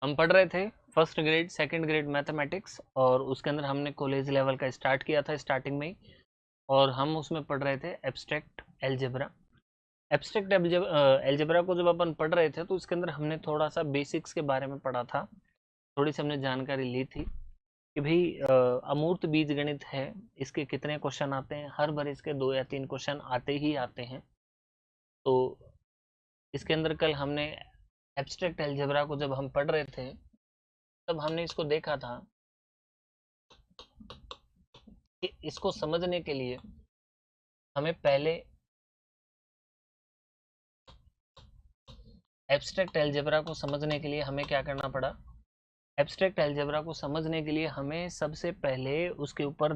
हम पढ़ रहे थे first grade second grade mathematics, और उसके अंदर हमने कॉलेज लेवल का स्टार्ट किया था स्टार्टिंग में ही, और हम उसमें पढ़ रहे थे एब्स्ट्रैक्ट एलजेब्रा। एब्स्ट्रैक्ट एलजेब्रा को जब अपन पढ़ रहे थे तो उसके अंदर हमने थोड़ा सा बेसिक्स के बारे में पढ़ा था, थोड़ी सी हमने जानकारी ली थी कि भाई अमूर्त बीज गणित है, इसके कितने क्वेश्चन आते हैं, हर बार इसके 2 या 3 क्वेश्चन आते ही आते हैं। तो इसके अंदर कल हमने एब्स्ट्रैक्ट एलजेब्रा को जब हम पढ़ रहे थे तब हमने इसको देखा था कि इसको समझने के लिए हमें पहले एब्स्ट्रैक्ट एलजेब्रा को समझने के लिए हमें क्या करना पड़ा। एब्स्ट्रैक्ट एलजेब्रा को समझने के लिए हमें सबसे पहले उसके ऊपर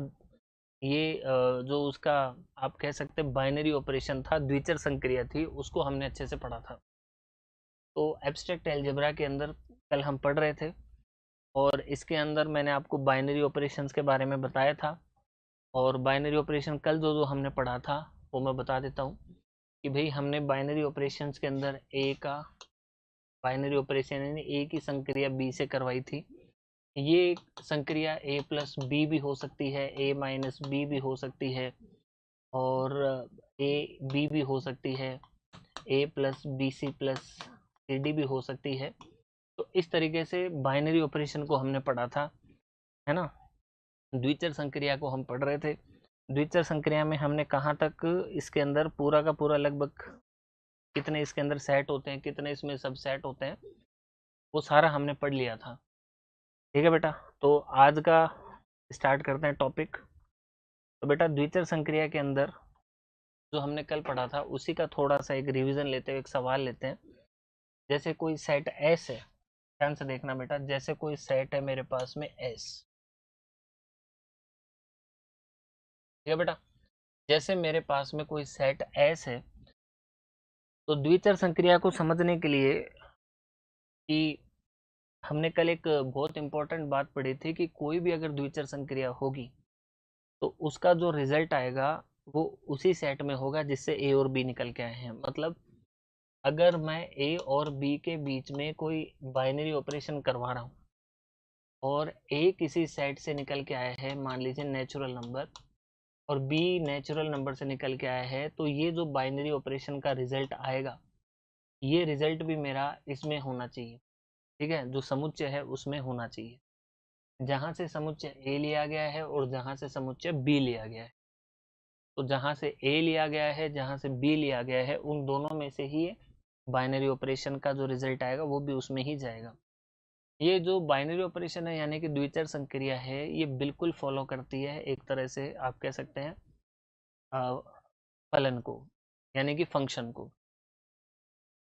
ये जो उसका आप कह सकते हैं बाइनरी ऑपरेशन था, द्विचर संक्रिया थी, उसको हमने अच्छे से पढ़ा था। तो एब्स्ट्रैक्ट एलजेब्रा के अंदर कल हम पढ़ रहे थे, और इसके अंदर मैंने आपको बाइनरी ऑपरेशंस के बारे में बताया था। और बाइनरी ऑपरेशन कल जो जो हमने पढ़ा था वो मैं बता देता हूँ कि भाई हमने बाइनरी ऑपरेशंस के अंदर ए का बाइनरी ऑपरेशन यानी ए की संक्रिया बी से करवाई थी। ये संक्रिया ए प्लस बी भी हो सकती है, ए माइनस बी भी हो सकती है, और ए बी भी हो सकती है, A plus B C plus C D भी हो सकती है। तो इस तरीके से बाइनरी ऑपरेशन को हमने पढ़ा था, है ना। द्विचर संक्रिया को हम पढ़ रहे थे। द्विचर संक्रिया में हमने कहाँ तक इसके अंदर पूरा का पूरा लगभग कितने इसके अंदर सेट होते हैं, कितने इसमें सब सेट होते हैं, वो सारा हमने पढ़ लिया था। ठीक है बेटा, तो आज का स्टार्ट करते हैं टॉपिक। तो बेटा द्विचर संक्रिया के अंदर जो हमने कल पढ़ा था उसी का थोड़ा सा एक रिवीजन लेते हुए एक सवाल लेते हैं। जैसे कोई सेट एस है, ध्यान से देखना बेटा, जैसे कोई सेट है मेरे पास में एस, ठीक है बेटा, जैसे मेरे पास में कोई सेट एस है, तो द्विचर संक्रिया को समझने के लिए कि हमने कल एक बहुत इंपॉर्टेंट बात पढ़ी थी कि कोई भी अगर द्विचर संक्रिया होगी तो उसका जो रिजल्ट आएगा वो उसी सेट में होगा जिससे ए और बी निकल के आए हैं। मतलब अगर मैं ए और बी के बीच में कोई बाइनरी ऑपरेशन करवा रहा हूँ और ए किसी सेट से निकल के आया है, मान लीजिए नेचुरल नंबर, और बी नेचुरल नंबर से निकल के आया है, तो ये जो बाइनरी ऑपरेशन का रिजल्ट आएगा ये रिजल्ट भी मेरा इसमें होना चाहिए। ठीक है, जो समुच्चय है उसमें होना चाहिए, जहां से समुच्चय ए लिया गया है और जहां से समुच्चय बी लिया गया है। तो जहां से ए लिया गया है जहां से बी लिया गया है उन दोनों में से ही बाइनरी ऑपरेशन का जो रिजल्ट आएगा वो भी उसमें ही जाएगा। ये जो बाइनरी ऑपरेशन है यानी कि द्विचर संक्रिया है, ये बिल्कुल फॉलो करती है एक तरह से आप कह सकते हैं फलन को, यानी कि फंक्शन को।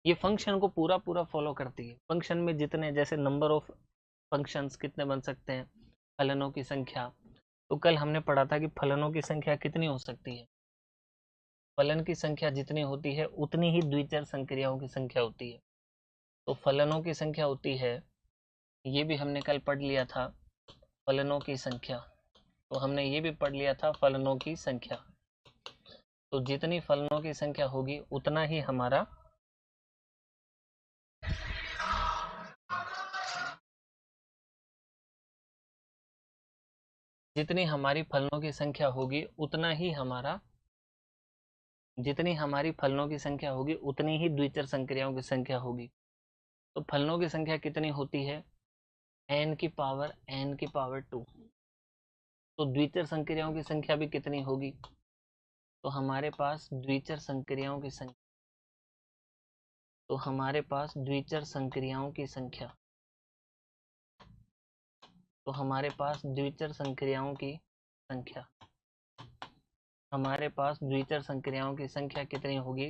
ये फंक्शन को पूरा पूरा फॉलो करती है। फंक्शन में जितने जैसे नंबर ऑफ फंक्शंस कितने बन सकते हैं, फलनों की संख्या, तो कल हमने पढ़ा था कि फलनों की संख्या कितनी हो सकती है। फलन की संख्या जितनी होती है उतनी ही द्विचर संक्रियाओं की संख्या होती है। तो फलनों की संख्या होती है, ये भी हमने कल पढ़ लिया था, फलनों की संख्या। तो हमने ये भी पढ़ लिया था फलनों की संख्या। तो जितनी फलनों की संख्या होगी उतना ही हमारा जितनी हमारी फलनों की संख्या होगी उतना ही हमारा जितनी हमारी फलनों की संख्या होगी उतनी ही द्विचर संक्रियाओं की संख्या होगी। तो फलनों की संख्या कितनी होती है, n की पावर 2। तो द्विचर संक्रियाओं की संख्या भी कितनी होगी, तो हमारे पास द्विचर संक्रियाओं की संख्या तो हमारे पास द्विचर संक्रियाओं की संख्या तो हमारे पास द्विचर संक्रियाओं की संख्या हमारे पास द्विचर संक्रियाओं की संख्या कितनी होगी,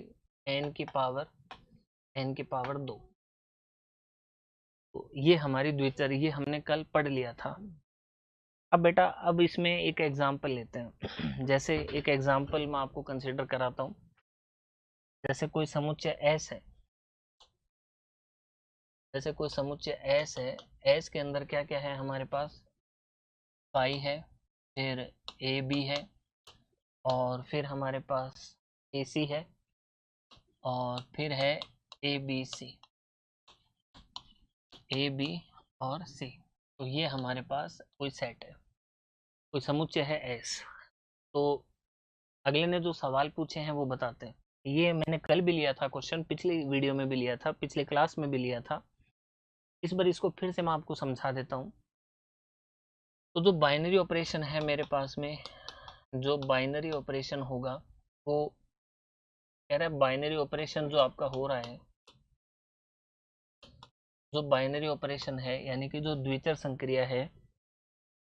n की पावर 2। तो ये हमारी द्विचर, ये हमने कल पढ़ लिया था। अब बेटा अब इसमें एक एग्जाम्पल लेते हैं। जैसे एक एग्जाम्पल मैं आपको कंसिडर कराता हूँ। जैसे कोई समुच्चय एस है, जैसे कोई समुच्चय एस है, एस के अंदर क्या क्या है हमारे पास, पाई है, फिर ए बी है, और फिर हमारे पास ए सी है, और फिर है ए बी सी, ए बी और सी। तो ये हमारे पास कोई सेट है, कोई समुच्चय है एस। तो अगले ने जो सवाल पूछे हैं वो बताते हैं। ये मैंने कल भी लिया था क्वेश्चन, पिछली वीडियो में भी लिया था, पिछले क्लास में भी लिया था। इस बार इसको फिर से मैं आपको समझा देता हूँ। तो जो बाइनरी ऑपरेशन है मेरे पास में, जो बाइनरी ऑपरेशन होगा वो कह रहा है, बाइनरी ऑपरेशन जो आपका हो रहा है, जो बाइनरी ऑपरेशन है यानी कि जो द्विचर संक्रिया है,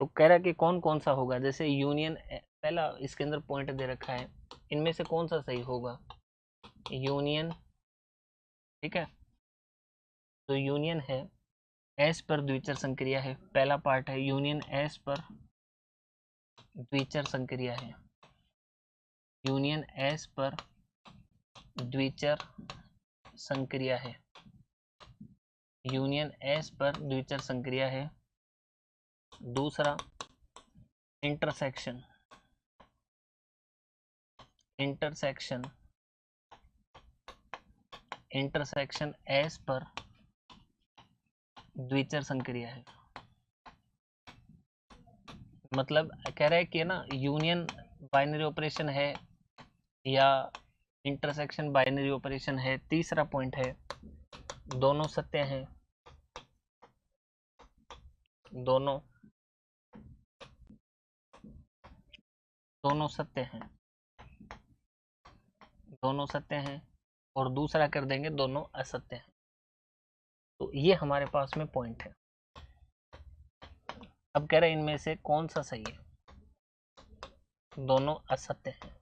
तो कह रहा है कि कौन कौन सा होगा। जैसे यूनियन, पहला इसके अंदर पॉइंट दे रखा है, इनमें से कौन सा सही होगा, यूनियन। ठीक है, तो यूनियन है एस पर द्विचर संक्रिया है, पहला पार्ट है यूनियन एस पर द्विचर संक्रिया है, यूनियन एस पर द्विचर संक्रिया है, यूनियन एस पर द्विचर संक्रिया है। दूसरा इंटरसेक्शन, इंटरसेक्शन, इंटरसेक्शन एस पर द्विचर संक्रिया है। मतलब कह रहा है कि ना यूनियन बाइनरी ऑपरेशन है या इंटरसेक्शन बाइनरी ऑपरेशन है। तीसरा पॉइंट है दोनों सत्य हैं, दोनों दोनों सत्य हैं, दोनों सत्य हैं। और दूसरा कर देंगे दोनों असत्य हैं। तो ये हमारे पास में पॉइंट है। अब कह रहे हैं इनमें से कौन सा सही है, दोनों असत्य हैं,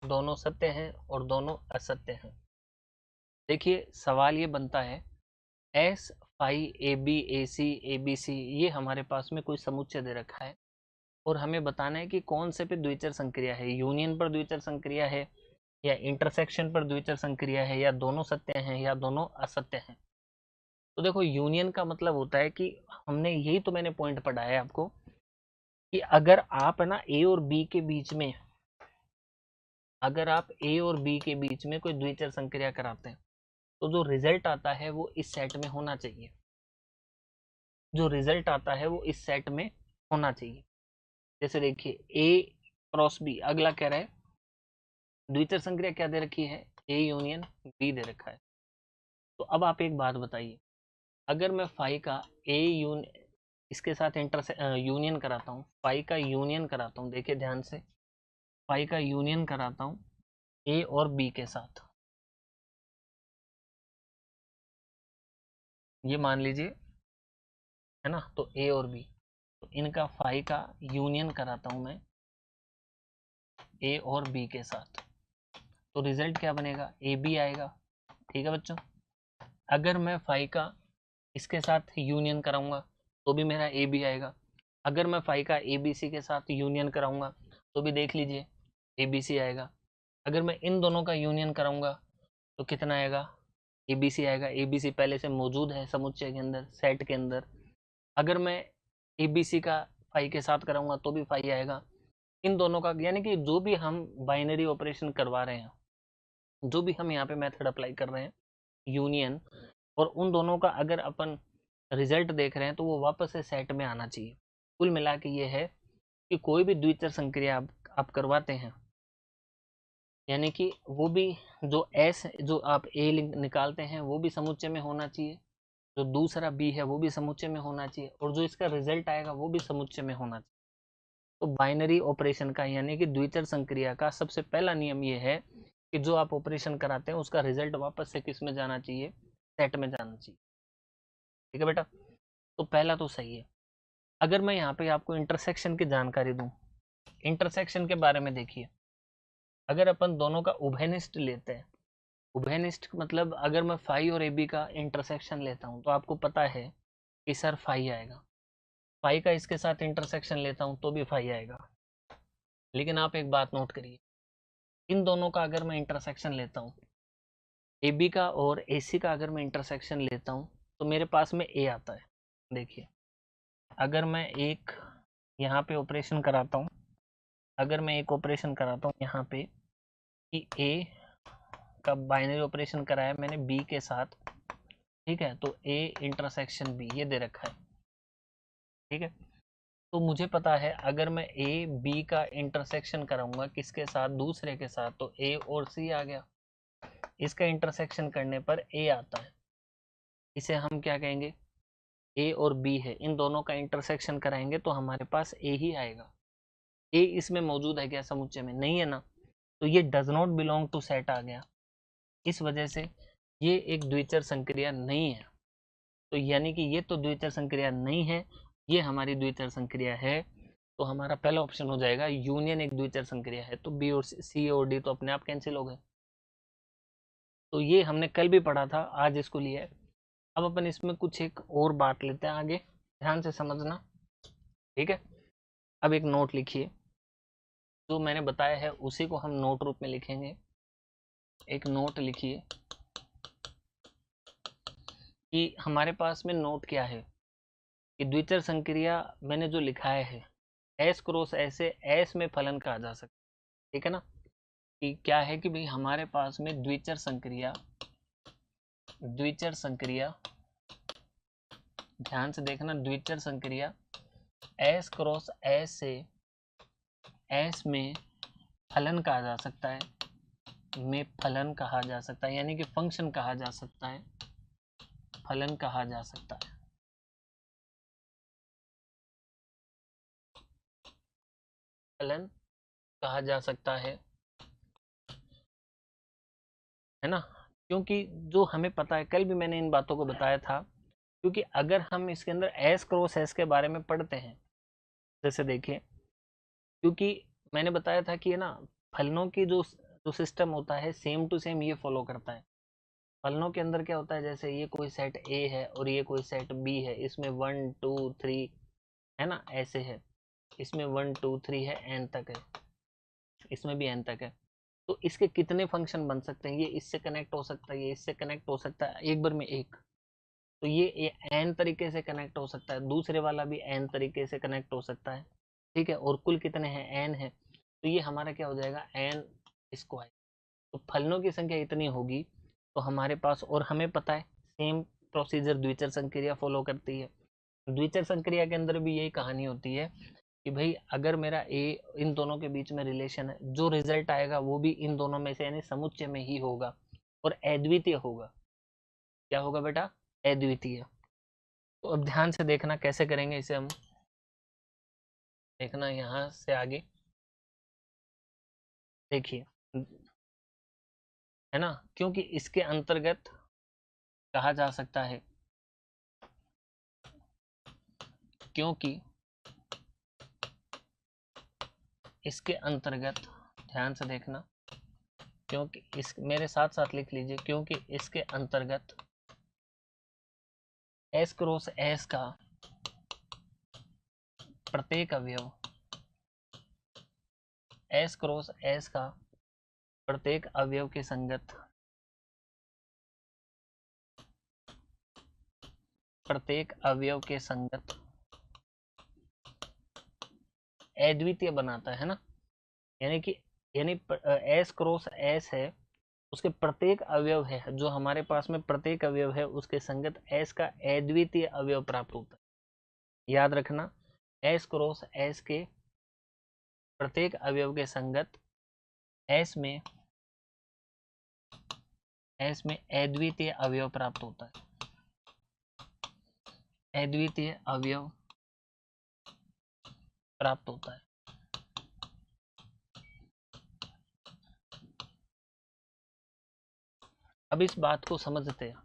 दोनों सत्य हैं और दोनों असत्य हैं। देखिए सवाल ये बनता है, S phi a b a c a b c ये हमारे पास में कोई समुच्चय दे रखा है और हमें बताना है कि कौन से पे द्विचर संक्रिया है, यूनियन पर द्विचर संक्रिया है या इंटरसेक्शन पर द्विचर संक्रिया है या दोनों सत्य हैं या दोनों असत्य हैं। तो देखो यूनियन का मतलब होता है कि हमने यही तो मैंने पॉइंट पढ़ाया है आपको कि अगर आप है ना ए और बी के बीच में, अगर आप ए और बी के बीच में कोई द्विचर संक्रिया कराते हैं तो जो रिजल्ट आता है वो इस सेट में होना चाहिए, जो रिजल्ट आता है वो इस सेट में होना चाहिए। जैसे देखिए ए क्रॉस बी, अगला कह रहा है द्विचर संक्रिया क्या दे रखी है, ए यूनियन बी दे रखा है। तो अब आप एक बात बताइए, अगर मैं फाई का ए इसके साथ यूनियन कराता हूँ, फाई का यूनियन कराता हूँ, देखिए ध्यान से, फाई का यूनियन कराता हूँ ए और बी के साथ, ये मान लीजिए है ना, तो ए और बी, तो इनका फाई का यूनियन कराता हूँ मैं ए और बी के साथ, तो रिजल्ट क्या बनेगा, ए बी आएगा। ठीक है बच्चों, अगर मैं फाई का इसके साथ यूनियन कराऊंगा तो भी मेरा ए बी आएगा। अगर मैं फाई का ए बी सी के साथ यूनियन कराऊंगा तो भी देख लीजिए ए बी सी आएगा। अगर मैं इन दोनों का यूनियन कराऊंगा तो कितना आएगा, ए बी सी आएगा। ए बी सी पहले से मौजूद है समुच्चय के अंदर, सेट के अंदर। अगर मैं ए बी सी का फाई के साथ कराऊंगा तो भी फाई आएगा। इन दोनों का यानी कि जो भी हम बाइनरी ऑपरेशन करवा रहे हैं, जो भी हम यहाँ पे मेथड अप्लाई कर रहे हैं यूनियन, और उन दोनों का अगर अपन रिजल्ट देख रहे हैं तो वो वापस से सेट में आना चाहिए। कुल मिला के ये है कि कोई भी द्विचर संक्रिया आप करवाते हैं, यानी कि वो भी जो एस जो आप ए निकालते हैं वो भी समुच्चय में होना चाहिए, जो दूसरा बी है वो भी समुच्चय में होना चाहिए, और जो इसका रिजल्ट आएगा वो भी समुच्चय में होना चाहिए। तो बाइनरी ऑपरेशन का यानी कि द्विचर संक्रिया का सबसे पहला नियम ये है कि जो आप ऑपरेशन कराते हैं उसका रिजल्ट वापस से किस में जाना चाहिए, सेट में जाना चाहिए। ठीक है बेटा, तो पहला तो सही है। अगर मैं यहाँ पे आपको इंटरसेक्शन की जानकारी दूं, इंटरसेक्शन के बारे में देखिए, अगर अपन दोनों का उभयनिष्ठ लेते हैं, उभयनिष्ठ मतलब अगर मैं फाई और ए बी का इंटरसेक्शन लेता हूँ तो आपको पता है कि सर फाई आएगा, फाई का इसके साथ इंटरसेक्शन लेता हूँ तो भी फाई आएगा। लेकिन आप एक बात नोट करिए, इन दोनों का अगर मैं इंटरसेक्शन लेता हूँ, ए बी का और ए सी का अगर मैं इंटरसेक्शन लेता हूँ तो मेरे पास में ए आता है। देखिए अगर मैं एक यहाँ पे ऑपरेशन कराता हूँ, अगर मैं एक ऑपरेशन कराता हूँ यहाँ पे कि ए का बाइनरी ऑपरेशन कराया मैंने बी के साथ, ठीक है, तो A इंटरसेक्शन B ये दे रखा है। ठीक है, तो मुझे पता है अगर मैं A B का इंटरसेक्शन कराऊंगा किसके साथ, दूसरे के साथ, तो A और C आ गया। इसका इंटरसेक्शन करने पर A आता है, इसे हम क्या कहेंगे, A और B है, इन दोनों का इंटरसेक्शन कराएंगे तो हमारे पास A ही आएगा। A इसमें मौजूद है क्या समुच्चय में, नहीं है ना, तो ये does not belong to set आ गया। इस वजह से ये एक द्विचर संक्रिया नहीं है। तो यानी कि ये तो द्विचर संक्रिया नहीं है, ये हमारी द्विचर संक्रिया है। तो हमारा पहला ऑप्शन हो जाएगा यूनियन एक द्विचर संक्रिया है, तो बी और सी और डी तो अपने आप कैंसिल हो गए। तो ये हमने कल भी पढ़ा था, आज इसको लिया है। अब अपन इसमें कुछ एक और बात लेते हैं आगे, ध्यान से समझना। ठीक है, अब एक नोट लिखिए, जो मैंने बताया है उसी को हम नोट रूप में लिखेंगे। एक नोट लिखिए कि हमारे पास में नोट क्या है, कि द्विचर संक्रिया मैंने जो लिखाया है एस क्रॉस ऐसे एस में फलन कहा जा सकता है। ठीक है ना, कि क्या है कि भाई हमारे पास में द्विचर संक्रिया ध्यान से देखना, द्विचर संक्रिया एस क्रॉस एस से एस में फलन कहा जा सकता है, यानी कि फंक्शन कहा जा सकता है, फलन कहा जा सकता है। फलन कहा जा सकता है ना, क्योंकि जो हमें पता है, कल भी मैंने इन बातों को बताया था, क्योंकि अगर हम इसके अंदर एस क्रॉस एस के बारे में पढ़ते हैं, जैसे देखिए, क्योंकि मैंने बताया था कि है ना, फलनों की जो जो सिस्टम होता है सेम टू सेम ये फॉलो करता है। फलनों के अंदर क्या होता है, जैसे ये कोई सेट ए है और ये कोई सेट बी है, इसमें 1 2 3 है ना, ऐसे है, इसमें 1 2 3 है, एन तक है, इसमें भी एन तक है। तो इसके कितने फंक्शन बन सकते हैं, ये इससे कनेक्ट हो सकता है, ये इससे कनेक्ट हो सकता है, एक बार में एक। तो ये एन तरीके से कनेक्ट हो सकता है, दूसरे वाला भी एन तरीके से कनेक्ट हो सकता है। ठीक है, और कुल कितने हैं, एन है, तो ये हमारा क्या हो जाएगा, एन स्क्वायर। तो फलनों की संख्या इतनी होगी, तो हमारे पास, और हमें पता है सेम प्रोसीजर द्विचर संक्रिया फॉलो करती है। द्विचर संक्रिया के अंदर भी यही कहानी होती है कि भाई अगर मेरा ए, इन दोनों के बीच में रिलेशन है, जो रिजल्ट आएगा वो भी इन दोनों में से यानी समुच्चय में ही होगा और अद्वितीय होगा। क्या होगा बेटा, अद्वितीय। तो अब ध्यान से देखना कैसे करेंगे इसे हम, देखना यहाँ से आगे देखिए, है ना, क्योंकि इसके अंतर्गत कहा जा सकता है, क्योंकि इसके अंतर्गत, ध्यान से देखना, क्योंकि इस, मेरे साथ साथ लिख लीजिए, क्योंकि इसके अंतर्गत एस क्रॉस एस का प्रत्येक अवयव, एस क्रॉस एस का प्रत्येक अवयव के संगत, प्रत्येक अवयव के संगत अद्वितीय बनाता है ना, यानी कि एस क्रॉस एस है, उसके प्रत्येक अवयव है, जो हमारे पास में प्रत्येक अवयव है उसके संगत एस का अद्वितीय अवयव प्राप्त होता है। याद रखना, एस क्रॉस एस के प्रत्येक अवयव के संगत एस में अद्वितीय अवयव प्राप्त होता है, अद्वितीय अवयव प्राप्त होता है। अब इस बात को समझते हैं,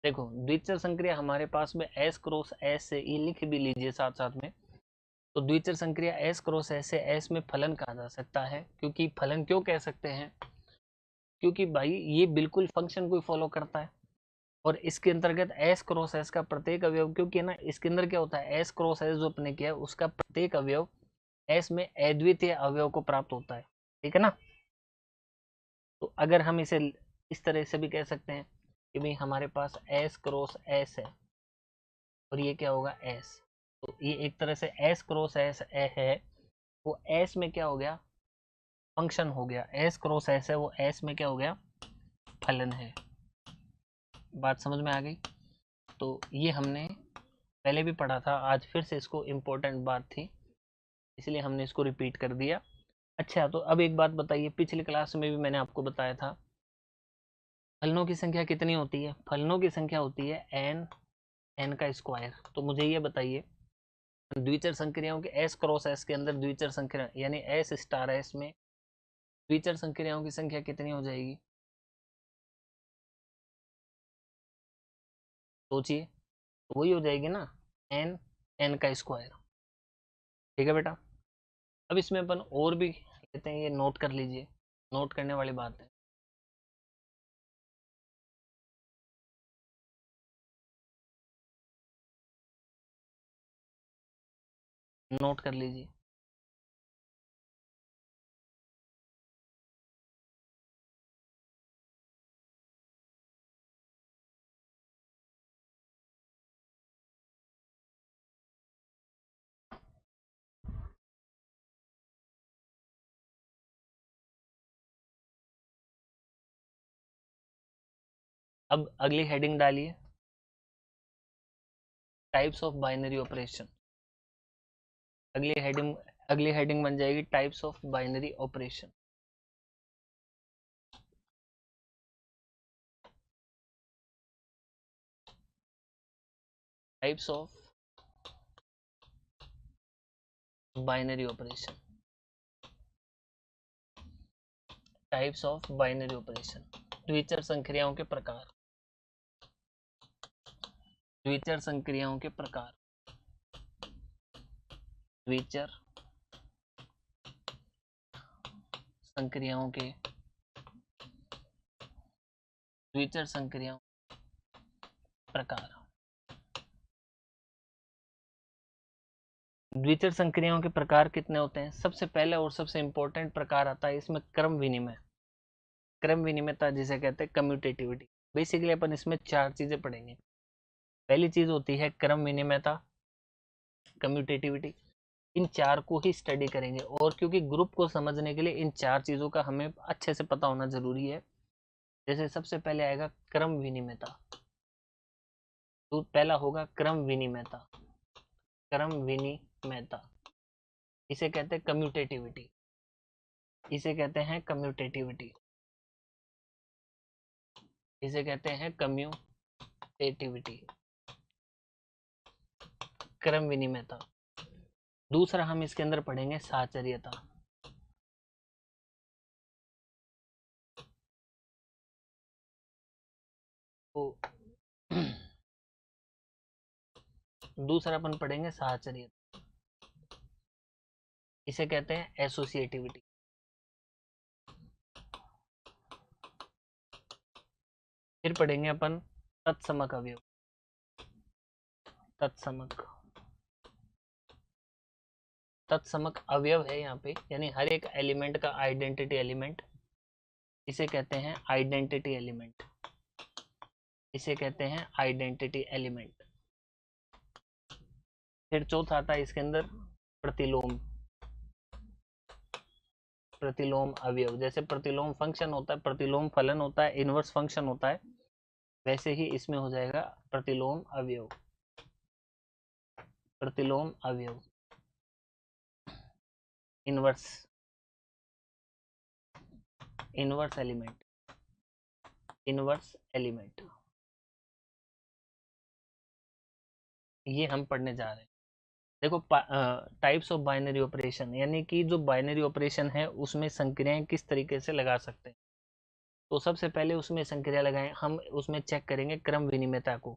देखो द्विचर संक्रिया हमारे पास में एस क्रॉस एस से, ये लिख भी लीजिए साथ साथ में, तो द्विचर संक्रिया एस क्रॉस एस से एस में फलन कहा जा सकता है। क्योंकि फलन क्यों कह सकते हैं, क्योंकि भाई ये बिल्कुल फंक्शन को फॉलो करता है, और इसके अंतर्गत एस क्रॉस एस का प्रत्येक अवयव, क्योंकि ना इसके अंदर क्या होता है, एस क्रॉस एस जो अपने किया है उसका प्रत्येक अवयव एस में अद्वितीय अवयव को प्राप्त होता है। ठीक है ना, तो अगर हम इसे इस तरह से भी कह सकते हैं कि भाई हमारे पास एस क्रॉस एस है और ये क्या होगा, एस, तो ये एक तरह से एस क्रॉस एस है, वो एस में क्या हो गया, फंक्शन हो गया, एस क्रॉस एस है, वो एस में क्या हो गया, फलन है। बात समझ में आ गई। तो ये हमने पहले भी पढ़ा था, आज फिर से इसको इम्पोर्टेंट बात थी इसलिए हमने इसको रिपीट कर दिया। अच्छा, तो अब एक बात बताइए, पिछली क्लास में भी मैंने आपको बताया था फलनों की संख्या कितनी होती है? फलनों की संख्या होती है एन का स्क्वायर। तो मुझे ये बताइए द्विचर संक्रियाओं के एस क्रॉस एस के अंदर द्विचर संक्रिया यानी एस स्टार एस में द्विचर संक्रियाओं की संख्या कितनी हो जाएगी? सोचिए, तो वही हो जाएगी ना, एन का स्क्वायर। ठीक है बेटा, अब इसमें अपन और भी लेते हैं, ये नोट कर लीजिए, नोट करने वाली बात है। नोट कर लीजिए। अब अगली हेडिंग डालिए, टाइप्स ऑफ बाइनरी ऑपरेशन। अगली हेडिंग बन जाएगी types of binary operation. Types of binary operation. Types of binary operation, द्विचर संक्रियाओं के प्रकार। द्विचर संक्रियाओं के प्रकार। द्विचर संक्रियाओं के द्विचर संक्रियाओं प्रकार। द्विचर संक्रियाओं के प्रकार कितने होते हैं? सबसे पहला और सबसे इंपॉर्टेंट प्रकार आता है इसमें क्रम विनिमय। क्रम विनिमयता जिसे कहते हैं कम्यूटेटिविटी। बेसिकली अपन इसमें 4 चीजें पढ़ेंगे। पहली चीज होती है क्रम विनिमयता, कम्यूटेटिविटी। इन 4 को ही स्टडी करेंगे, और क्योंकि ग्रुप को समझने के लिए इन 4 चीजों का हमें अच्छे से पता होना जरूरी है। जैसे सबसे पहले आएगा क्रम विनिमयता, तो पहला होगा क्रम विनिमयता। क्रम विनिमयता इसे कहते हैं कम्यूटेटिविटी। इसे कहते हैं कम्यूटेटिविटी। इसे कहते हैं कम्यूटेटिविटी, क्रम विनिमयता। दूसरा हम इसके अंदर पढ़ेंगे साहचर्यता। तो दूसरा अपन पढ़ेंगे साहचर्यता, इसे कहते हैं एसोसिएटिविटी। फिर पढ़ेंगे अपन तत्समक अवयव। तत्समक तत्समक अवयव है यहाँ पे, यानी हर एक एलिमेंट का आइडेंटिटी एलिमेंट। इसे कहते हैं आइडेंटिटी एलिमेंट। इसे कहते हैं आइडेंटिटी एलिमेंट। फिर चौथा आता है इसके अंदर प्रतिलोम। प्रतिलोम अवयव, जैसे प्रतिलोम फंक्शन होता है, प्रतिलोम फलन होता है, इनवर्स फंक्शन होता है, वैसे ही इसमें हो जाएगा प्रतिलोम अवयव। प्रतिलोम अवयव, inverse inverse element. Inverse element ये हम पढ़ने जा रहे हैं। देखो, टाइप्स ऑफ बाइनरी ऑपरेशन, यानी कि जो बाइनरी ऑपरेशन है उसमें संक्रियाएं किस तरीके से लगा सकते हैं। तो सबसे पहले उसमें संक्रिया लगाएं, हम उसमें चेक करेंगे क्रम विनिमयता को।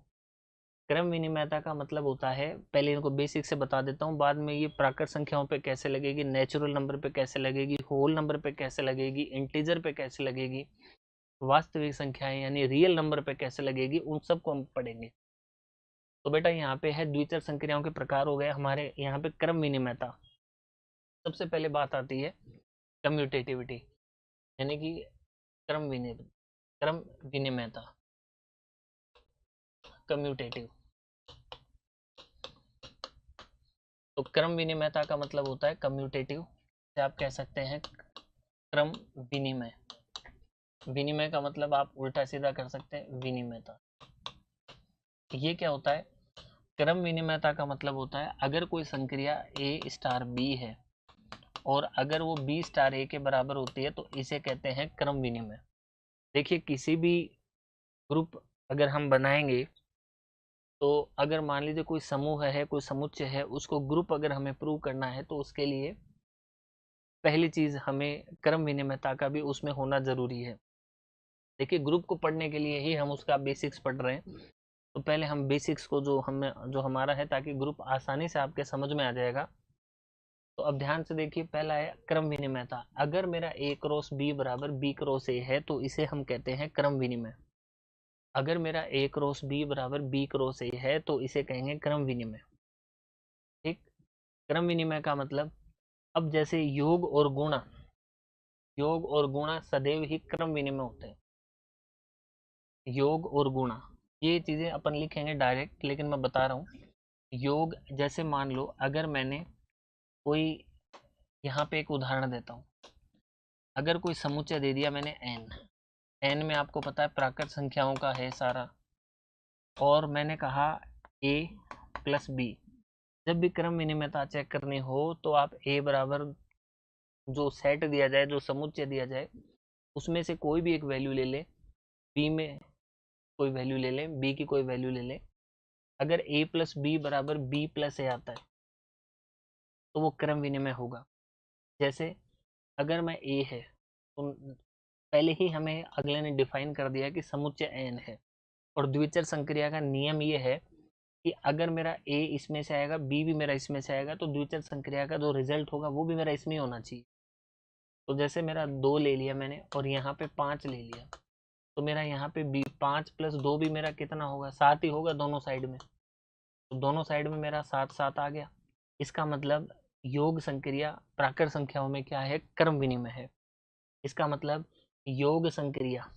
क्रम विनिमयता का मतलब होता है, पहले इनको बेसिक से बता देता हूँ, बाद में ये प्राकृत संख्याओं पे कैसे लगेगी, नेचुरल नंबर पे कैसे लगेगी, होल नंबर पे कैसे लगेगी, इंटीजर पे कैसे लगेगी, वास्तविक संख्याएं यानी रियल नंबर पे कैसे लगेगी, उन सबको हम पढ़ेंगे। तो बेटा यहाँ पे है द्विचर संक्रियाओं के प्रकार हो गए हमारे, यहाँ पे क्रम विनिमयता। सबसे पहले बात आती है कम्यूटेटिविटी, यानी कि क्रम विनिमयता, कम्यूटेटिव। तो क्रम विनिमयता का मतलब होता है कम्यूटेटिव, से आप कह सकते हैं क्रम विनिमय। विनिमय का मतलब आप उल्टा सीधा कर सकते हैं विनिमयता। ये क्या होता है? क्रम विनिमयता का मतलब होता है अगर कोई संक्रिया ए स्टार बी है और अगर वो बी स्टार ए के बराबर होती है तो इसे कहते हैं क्रम विनिमय। देखिए किसी भी ग्रुप अगर हम बनाएंगे तो अगर मान लीजिए कोई समूह है, कोई समुच्चय है, उसको ग्रुप अगर हमें प्रूव करना है तो उसके लिए पहली चीज हमें क्रम विनिमयता का भी उसमें होना जरूरी है। देखिए ग्रुप को पढ़ने के लिए ही हम उसका बेसिक्स पढ़ रहे हैं, तो पहले हम बेसिक्स को जो हमारा है, ताकि ग्रुप आसानी से आपके समझ में आ जाएगा। तो अब ध्यान से देखिए, पहला है क्रम विनिमयता। अगर मेरा ए क्रॉस बी बराबर बी क्रॉस ए है तो इसे हम कहते हैं क्रम विनिमय। अगर मेरा ए क्रॉस बी बराबर बी क्रॉस ए है तो इसे कहेंगे क्रम विनिमय। ठीक। क्रम विनिमय का मतलब, अब जैसे योग और गुणा सदैव ही क्रम विनिमय होते हैं। योग और गुणा ये चीजें अपन लिखेंगे डायरेक्ट, लेकिन मैं बता रहा हूँ। योग, जैसे मान लो अगर मैंने कोई, यहाँ पे एक उदाहरण देता हूँ। अगर कोई समुच्चय दे दिया मैंने एन, एन में आपको पता है प्राकृत संख्याओं का है सारा, और मैंने कहा ए प्लस बी। जब भी क्रम विनिमयता चेक करनी हो तो आप ए बराबर जो सेट दिया जाए, जो समुच्चय दिया जाए, उसमें से कोई भी एक वैल्यू ले ले, बी में कोई वैल्यू ले लें, बी की कोई वैल्यू ले लें। अगर ए प्लस बी बराबर बी प्लस ए आता है तो वो क्रम विनिमय होगा। जैसे अगर मैं ए है तो पहले ही हमें अगले ने डिफाइन कर दिया कि समुच्चय एन है, और द्विचर संक्रिया का नियम ये है कि अगर मेरा ए इसमें से आएगा, बी भी मेरा इसमें से आएगा, तो द्विचर संक्रिया का जो रिजल्ट होगा वो भी मेरा इसमें ही होना चाहिए। तो जैसे मेरा 2 ले लिया मैंने और यहाँ पे 5 ले लिया, तो मेरा यहाँ पे बी 5 प्लस 2 भी मेरा कितना होगा? 7 ही होगा दोनों साइड में। तो दोनों साइड में मेरा 7 7 आ गया। इसका मतलब योग संक्रिया प्राकृत संख्याओं में क्या है? क्रम विनिमय है। इसका मतलब योग संक्रिया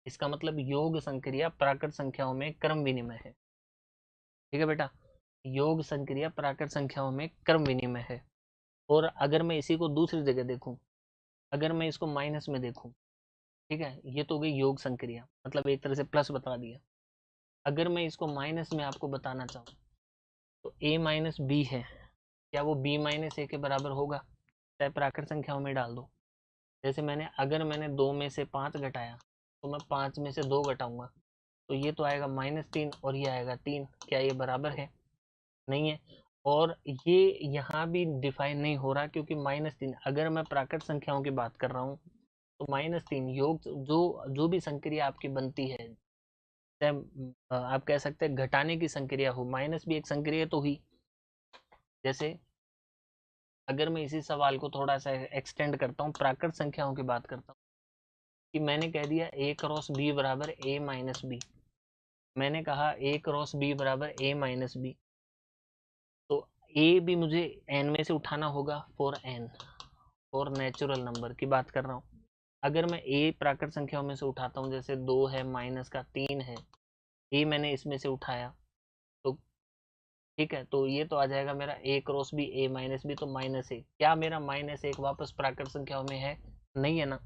इसका मतलब योग संक्रिया प्राकृत संख्याओं में क्रम विनिमय है। ठीक है बेटा, योग संक्रिया प्राकृत संख्याओं में क्रम विनिमय है। और अगर मैं इसी को दूसरी जगह देखूं, अगर मैं इसको माइनस में देखूं, ठीक है, ये तो हो गई योग संक्रिया, मतलब एक तरह से प्लस बता दिया। अगर मैं इसको माइनस में आपको बताना चाहूँ तो a माइनस बी है, क्या वो b माइनस ए के बराबर होगा? चाहे प्राकृत संख्याओं में डाल दो। जैसे अगर मैंने 2 में से 5 घटाया तो मैं 5 में से 2 घटाऊंगा, तो ये तो आएगा -3 और ये आएगा 3। क्या ये बराबर है? नहीं है। और ये यहाँ भी डिफाइन नहीं हो रहा, क्योंकि -3, अगर मैं प्राकृत संख्याओं की बात कर रहा हूँ तो -3 योग जो जो भी संक्रिया आपकी बनती है, चाहे आप कह सकते हैं घटाने की संक्रिया हो, माइनस भी एक संक्रिया तो हुई। जैसे अगर मैं इसी सवाल को थोड़ा सा एक्सटेंड करता हूँ, प्राकृत संख्याओं की बात करता हूँ, कि मैंने कह दिया a क्रॉस बी बराबर a माइनस बी। मैंने कहा a क्रॉस बी बराबर a माइनस बी, तो a भी मुझे n में से उठाना होगा, फॉर नेचुरल नंबर की बात कर रहा हूँ। अगर मैं a प्राकृत संख्याओं में से उठाता हूँ, जैसे 2 है, माइनस का 3 है, a मैंने इसमें से उठाया, तो ठीक है, तो ये तो आ जाएगा मेरा a cross b a minus b, तो -1। क्या मेरा -1 वापस प्राकृत संख्याओं में है? नहीं है ना।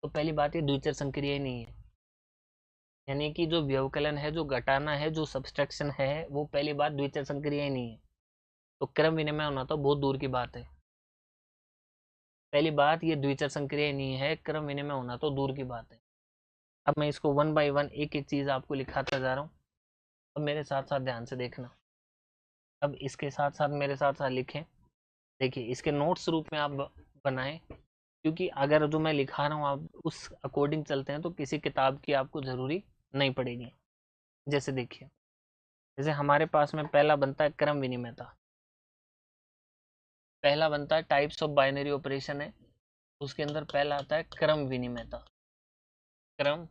तो पहली बात, ये द्विचर संक्रिया ही नहीं है, यानी कि जो व्यवकलन है, जो घटाना है, जो सब्सट्रैक्शन है, वो पहली बात द्विचर संक्रिया ही नहीं है। तो क्रम विनिमय होना तो बहुत दूर की बात है। पहली बात, ये द्विचर संक्रिया ही नहीं है, क्रम विनिमय होना तो दूर की बात है। अब मैं इसको 1 बाय 1 एक एक चीज आपको लिखाता जा रहा हूँ। अब मेरे साथ साथ ध्यान से देखना। अब इसके साथ साथ मेरे साथ साथ लिखें। देखिए इसके नोट्स रूप में आप बनाएं, क्योंकि अगर जो मैं लिखा रहा हूँ आप उस अकॉर्डिंग चलते हैं तो किसी किताब की आपको ज़रूरी नहीं पड़ेगी। जैसे देखिए, जैसे हमारे पास में पहला बनता है क्रम विनिमयता। पहला बनता है टाइप्स ऑफ बाइनरी ऑपरेशन है, उसके अंदर पहला आता है क्रम विनिमयता। क्रम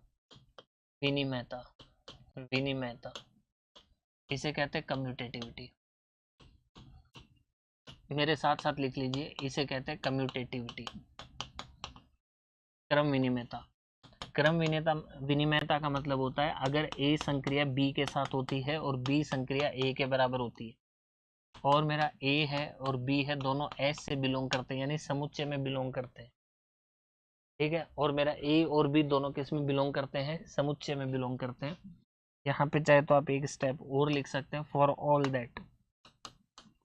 विनिमयता विनिमयता इसे कहते हैं कम्यूटेटिविटी। मेरे साथ साथ लिख लीजिए, इसे कहते हैं कम्यूटेटिविटी। क्रम विनिमयता। क्रम विनिमयता का मतलब होता है अगर ए संक्रिया बी के साथ होती है और बी संक्रिया ए के बराबर होती है, और मेरा ए है और बी है, दोनों एस से बिलोंग करते हैं, यानी समुच्चय में बिलोंग करते हैं। ठीक है, और मेरा ए और बी दोनों किस में बिलोंग करते हैं? समुच्चय में बिलोंग करते हैं। यहाँ पे चाहे तो आप एक स्टेप और लिख सकते हैं, for all that,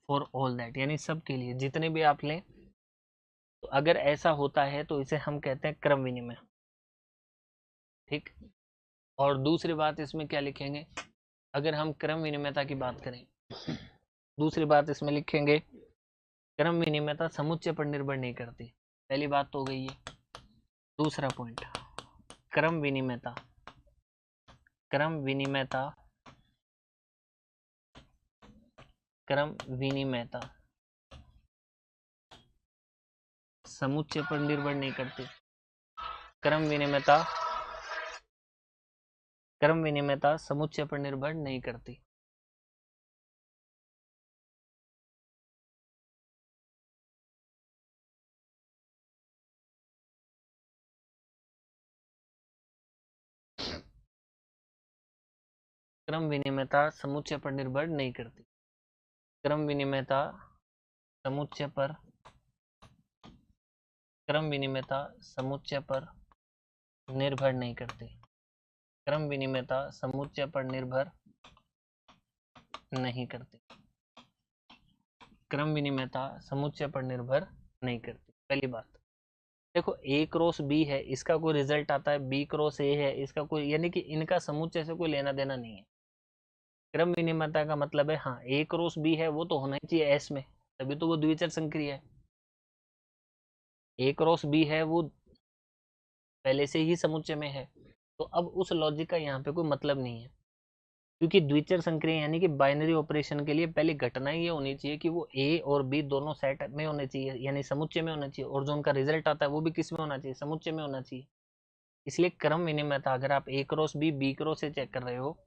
for all that यानी सब के लिए, जितने भी आप लें। तो अगर ऐसा होता है तो इसे हम कहते हैं क्रम विनिमय। ठीक। और दूसरी बात इसमें क्या लिखेंगे, अगर हम क्रम विनिमयता की बात करें, दूसरी बात इसमें लिखेंगे, क्रम विनिमयता समुच्चय पर निर्भर नहीं करती। पहली बात तो हो गई है। दूसरा पॉइंट, क्रम विनिमयता, क्रम विनिमयता, क्रम विनिमयता समुच्चय पर निर्भर नहीं करती। क्रम विनिमयता, क्रम विनिमयता समुच्चय पर निर्भर नहीं करती। क्रम विनिमयता समुच्चय पर निर्भर नहीं करती। क्रम विनिमयता समुच्चय पर, क्रम विनिमयता समुच्चय पर निर्भर नहीं करती। क्रम विनिमयता समुच्चय पर निर्भर नहीं करती। क्रम विनिमयता समुच्चय पर निर्भर नहीं करती। पहली बात देखो, ए क्रॉस बी है, इसका कोई रिजल्ट आता है, बी क्रॉस ए है, इसका कोई, यानी कि इनका समुच्चय से कोई लेना देना नहीं है। क्रम विनिमयता का मतलब है हाँ ए क्रॉस बी है वो तो होना ही चाहिए एस में, तभी तो वो द्विचर संक्रिया है। ए क्रॉस बी है वो पहले से ही समुच्चय में है, तो अब उस लॉजिक का यहाँ पे कोई मतलब नहीं है, क्योंकि द्विचर संक्रिया यानी कि बाइनरी ऑपरेशन के लिए पहले घटना ये होनी चाहिए कि वो ए और बी दोनों सेट में होने चाहिए, यानी समुच्चय में होना चाहिए, और जो उनका रिजल्ट आता है वो भी किस में होना चाहिए, समुच्चय में होना चाहिए। इसलिए क्रम विनिमयता अगर आप ए क्रॉस बी क्रॉस से चेक कर रहे हो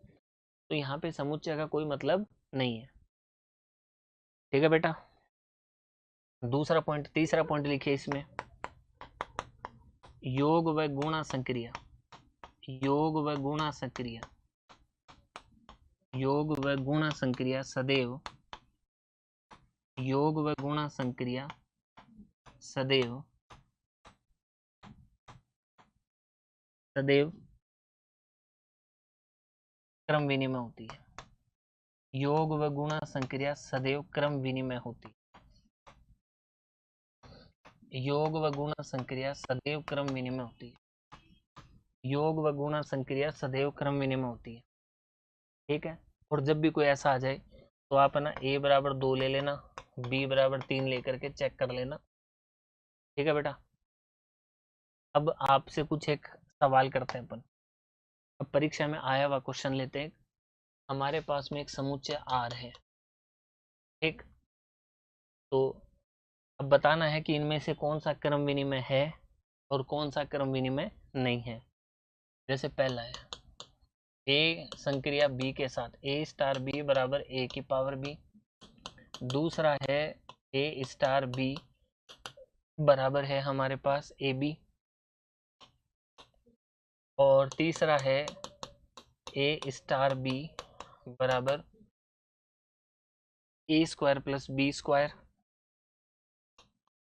तो यहाँ पे समुच्चय का कोई मतलब नहीं है। ठीक है बेटा। दूसरा पॉइंट, तीसरा पॉइंट लिखिए इसमें, योग व गुणा संक्रिया, योग व गुणा संक्रिया, योग व गुणा संक्रिया सदैव, योग व गुणा संक्रिया सदैव, सदैव क्रम विनिमय होती है। योग व गुणा संक्रिया सदैव क्रम विनिमय होती है। योग व गुणा संक्रिया सदैव क्रम विनिमय होती है। योग व गुणा संक्रिया सदैव क्रम विनिमय होती है। ठीक है। और जब भी कोई ऐसा आ जाए तो आप ना a बराबर 2 ले लेना, b बराबर 3 लेकर के चेक कर लेना। ठीक है बेटा। अब आपसे कुछ एक सवाल करते हैं अपन। अब परीक्षा में आया हुआ क्वेश्चन लेते हैं। हमारे पास में एक समुच्चय R है। ठीक। तो अब बताना है कि इनमें से कौन सा क्रम विनिमय है और कौन सा क्रम विनिमय नहीं है। जैसे पहला है ए संक्रिया बी के साथ ए स्टार बी बराबर ए की पावर बी। दूसरा है ए स्टार बी बराबर है हमारे पास ए बी। और तीसरा है ए स्टार बी बराबर ए स्क्वायर प्लस बी स्क्वायर,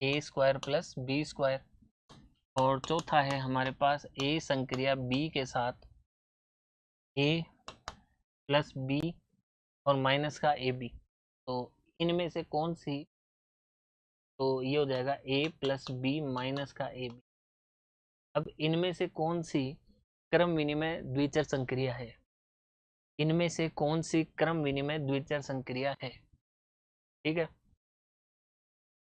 ए स्क्वायर प्लस बी स्क्वायर। और चौथा है हमारे पास ए संक्रिया बी के साथ ए प्लस बी और माइनस का ए बी। तो इनमें से कौन सी, तो ये हो जाएगा ए प्लस बी माइनस का ए बी। अब इनमें से कौन सी क्रम विनिमय द्विचर संक्रिया है, इनमें से कौन सी क्रम विनिमय द्विचर संक्रिया है। ठीक है।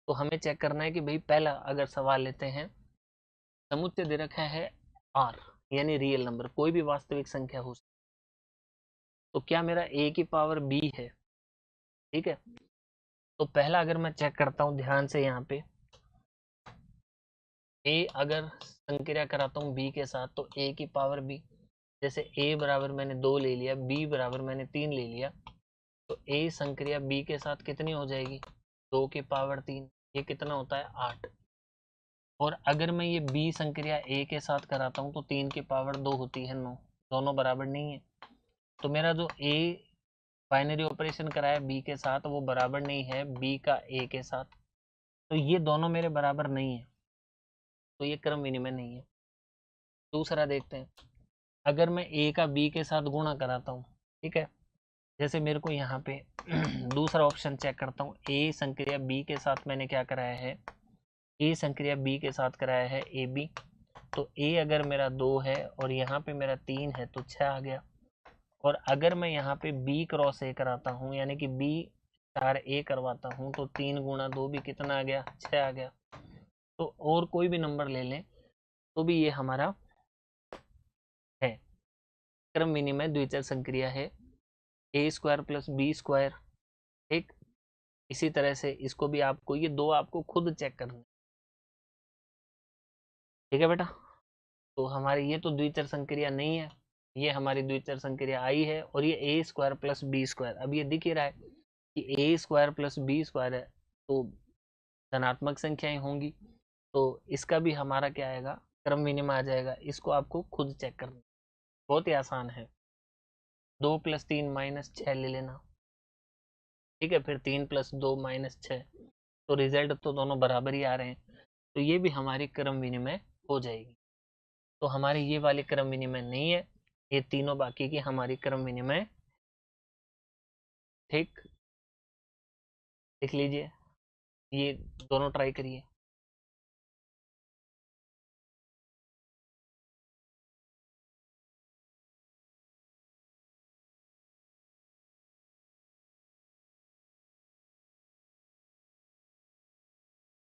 तो हमें चेक करना है कि भाई पहला अगर सवाल लेते हैं, समुच्चय दे रखा है r यानी रियल नंबर, कोई भी वास्तविक संख्या हो सकती, तो क्या मेरा a की पावर b है। ठीक है। तो पहला अगर मैं चेक करता हूं ध्यान से, यहाँ पे a अगर संक्रिया कराता हूँ b के साथ तो a की पावर b, जैसे a बराबर मैंने 2 ले लिया, b बराबर मैंने 3 ले लिया, तो a संक्रिया b के साथ कितनी हो जाएगी 2 की पावर 3, ये कितना होता है 8। और अगर मैं ये b संक्रिया a के साथ कराता हूँ तो 3 की पावर 2 होती है 9, दोनों बराबर नहीं है। तो मेरा जो a बाइनरी ऑपरेशन कराया b के साथ वो बराबर नहीं है b का a के साथ, तो ये दोनों मेरे बराबर नहीं है, तो ये क्रम विनिमय नहीं है। दूसरा देखते हैं, अगर मैं ए का बी के साथ गुणा कराता हूँ, ठीक है, जैसे मेरे को यहाँ पे दूसरा ऑप्शन चेक करता हूँ, ए संक्रिया बी के साथ मैंने क्या कराया है, ए संक्रिया बी के साथ कराया है ए बी, तो ए अगर मेरा 2 है और यहाँ पे मेरा 3 है तो 6 आ गया। और अगर मैं यहाँ पे बी क्रॉस ए कराता हूँ, यानी कि बी स्टार ए करवाता हूँ, तो 3 गुणा 2 भी कितना आ गया, 6 आ गया। तो और कोई भी नंबर ले लें तो भी ये हमारा है, क्रम विनिमय द्विचर संक्रिया है, ए स्क्वायर प्लस बी स्क्वायर। ठीक, इसी तरह से इसको भी आपको, ये दो आपको खुद चेक करना है। ठीक है बेटा, तो हमारी ये तो द्विचर संक्रिया नहीं है, ये हमारी द्विचर संक्रिया आई है, और ये ए स्क्वायर प्लस बी स्क्वायर, अब ये दिख ही रहा है कि ए स्क्वायर प्लस बी स्क्वायर है, तो धनात्मक संख्याएं होंगी, तो इसका भी हमारा क्या आएगा, क्रम विनिमय आ जाएगा। इसको आपको खुद चेक करना, बहुत ही आसान है। 2 + 3 - 6 ले लेना, ठीक है, फिर 3 + 2 - 6, तो रिजल्ट तो दोनों बराबर ही आ रहे हैं, तो ये भी हमारी क्रम विनिमय हो जाएगी। तो हमारी ये वाली क्रम विनिमय नहीं है, ये तीनों बाकी की हमारी क्रम विनिमय। ठीक, लिख लीजिए, ये दोनों ट्राई करिए।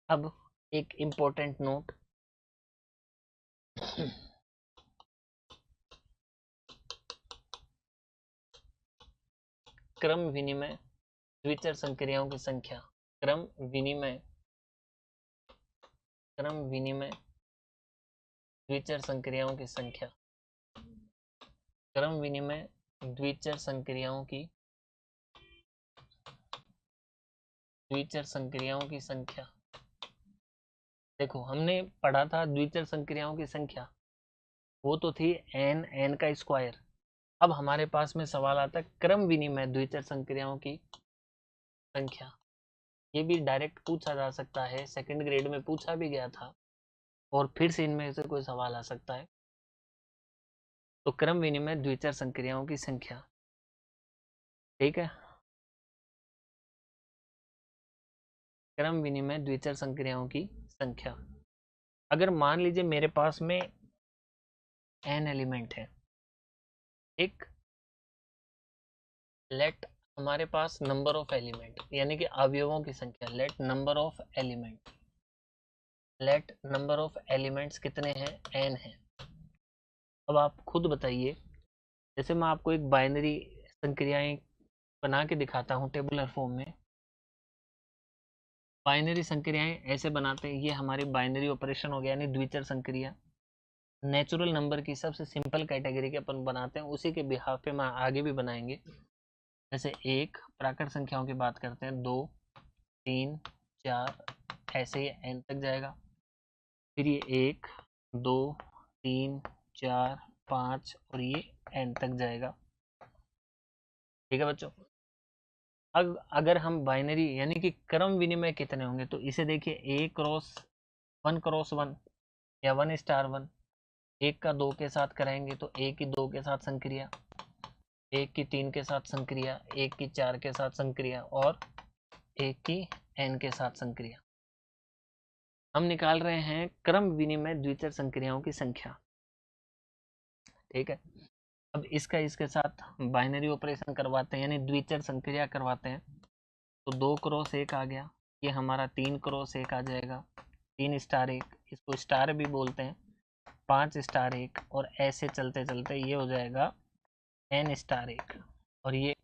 अब एक इम्पोर्टेंट नोट, क्रम विनिमय द्विचर संक्रियाओं की संख्या, क्रम विनिमय, क्रम विनिमय द्विचर संक्रियाओं की संख्या, क्रम विनिमय द्विचर संक्रियाओं की, द्विचर संक्रियाओं की संख्या। देखो हमने पढ़ा था द्विचर संक्रियाओं की संख्या, वो तो थी n का स्क्वायर। अब हमारे पास में सवाल आता है क्रम विनिमय द्विचर संक्रियाओं की संख्या, ये भी डायरेक्ट पूछा जा सकता है, सेकंड ग्रेड में पूछा भी गया था, और फिर से इनमें से कोई सवाल आ सकता है। तो क्रम विनिमय द्विचर संक्रियाओं की संख्या, ठीक है, क्रम विनिमय द्विचर संक्रियाओं की संख्या। अगर मान लीजिए मेरे पास में n एलिमेंट है, एक लेट हमारे पास नंबर ऑफ एलिमेंट, यानी कि अवयवों की संख्या, let number of element, let number of elements कितने हैं, n है। अब आप खुद बताइए, जैसे मैं आपको एक बाइनरी संक्रियाएं बना के दिखाता हूँ टेबुलर फॉर्म में, बाइनरी संक्रियाएं ऐसे बनाते हैं, ये हमारी बाइनरी ऑपरेशन हो गया, यानी द्विचर संक्रिया। नेचुरल नंबर की सबसे सिंपल कैटेगरी के अपन बनाते हैं, उसी के बिहाफ पे मैं आगे भी बनाएंगे। जैसे एक प्राकृत संख्याओं की बात करते हैं, 2 3 4, ऐसे ही n तक जाएगा, फिर ये 1 2 3 4 5 और ये n तक जाएगा। ठीक है बच्चों, अब अगर हम बाइनरी यानी कि क्रम विनिमय कितने होंगे, तो इसे देखिए, a क्रॉस 1 या 1 * 1, एक का 2 के साथ कराएंगे तो एक की 2 के साथ संक्रिया, एक की 3 के साथ संक्रिया, एक की 4 के साथ संक्रिया, और एक की n के साथ संक्रिया। हम निकाल रहे हैं क्रम विनिमय द्विचर संक्रियाओं की संख्या। ठीक है, अब इसका इसके साथ बाइनरी ऑपरेशन करवाते हैं, यानी द्विचर संक्रिया करवाते हैं, तो 2 × 1 आ गया, ये हमारा 3 × 1 आ जाएगा, 3 * 1, इसको स्टार भी बोलते हैं, 5 * 1, और ऐसे चलते चलते ये हो जाएगा n * 1, और ये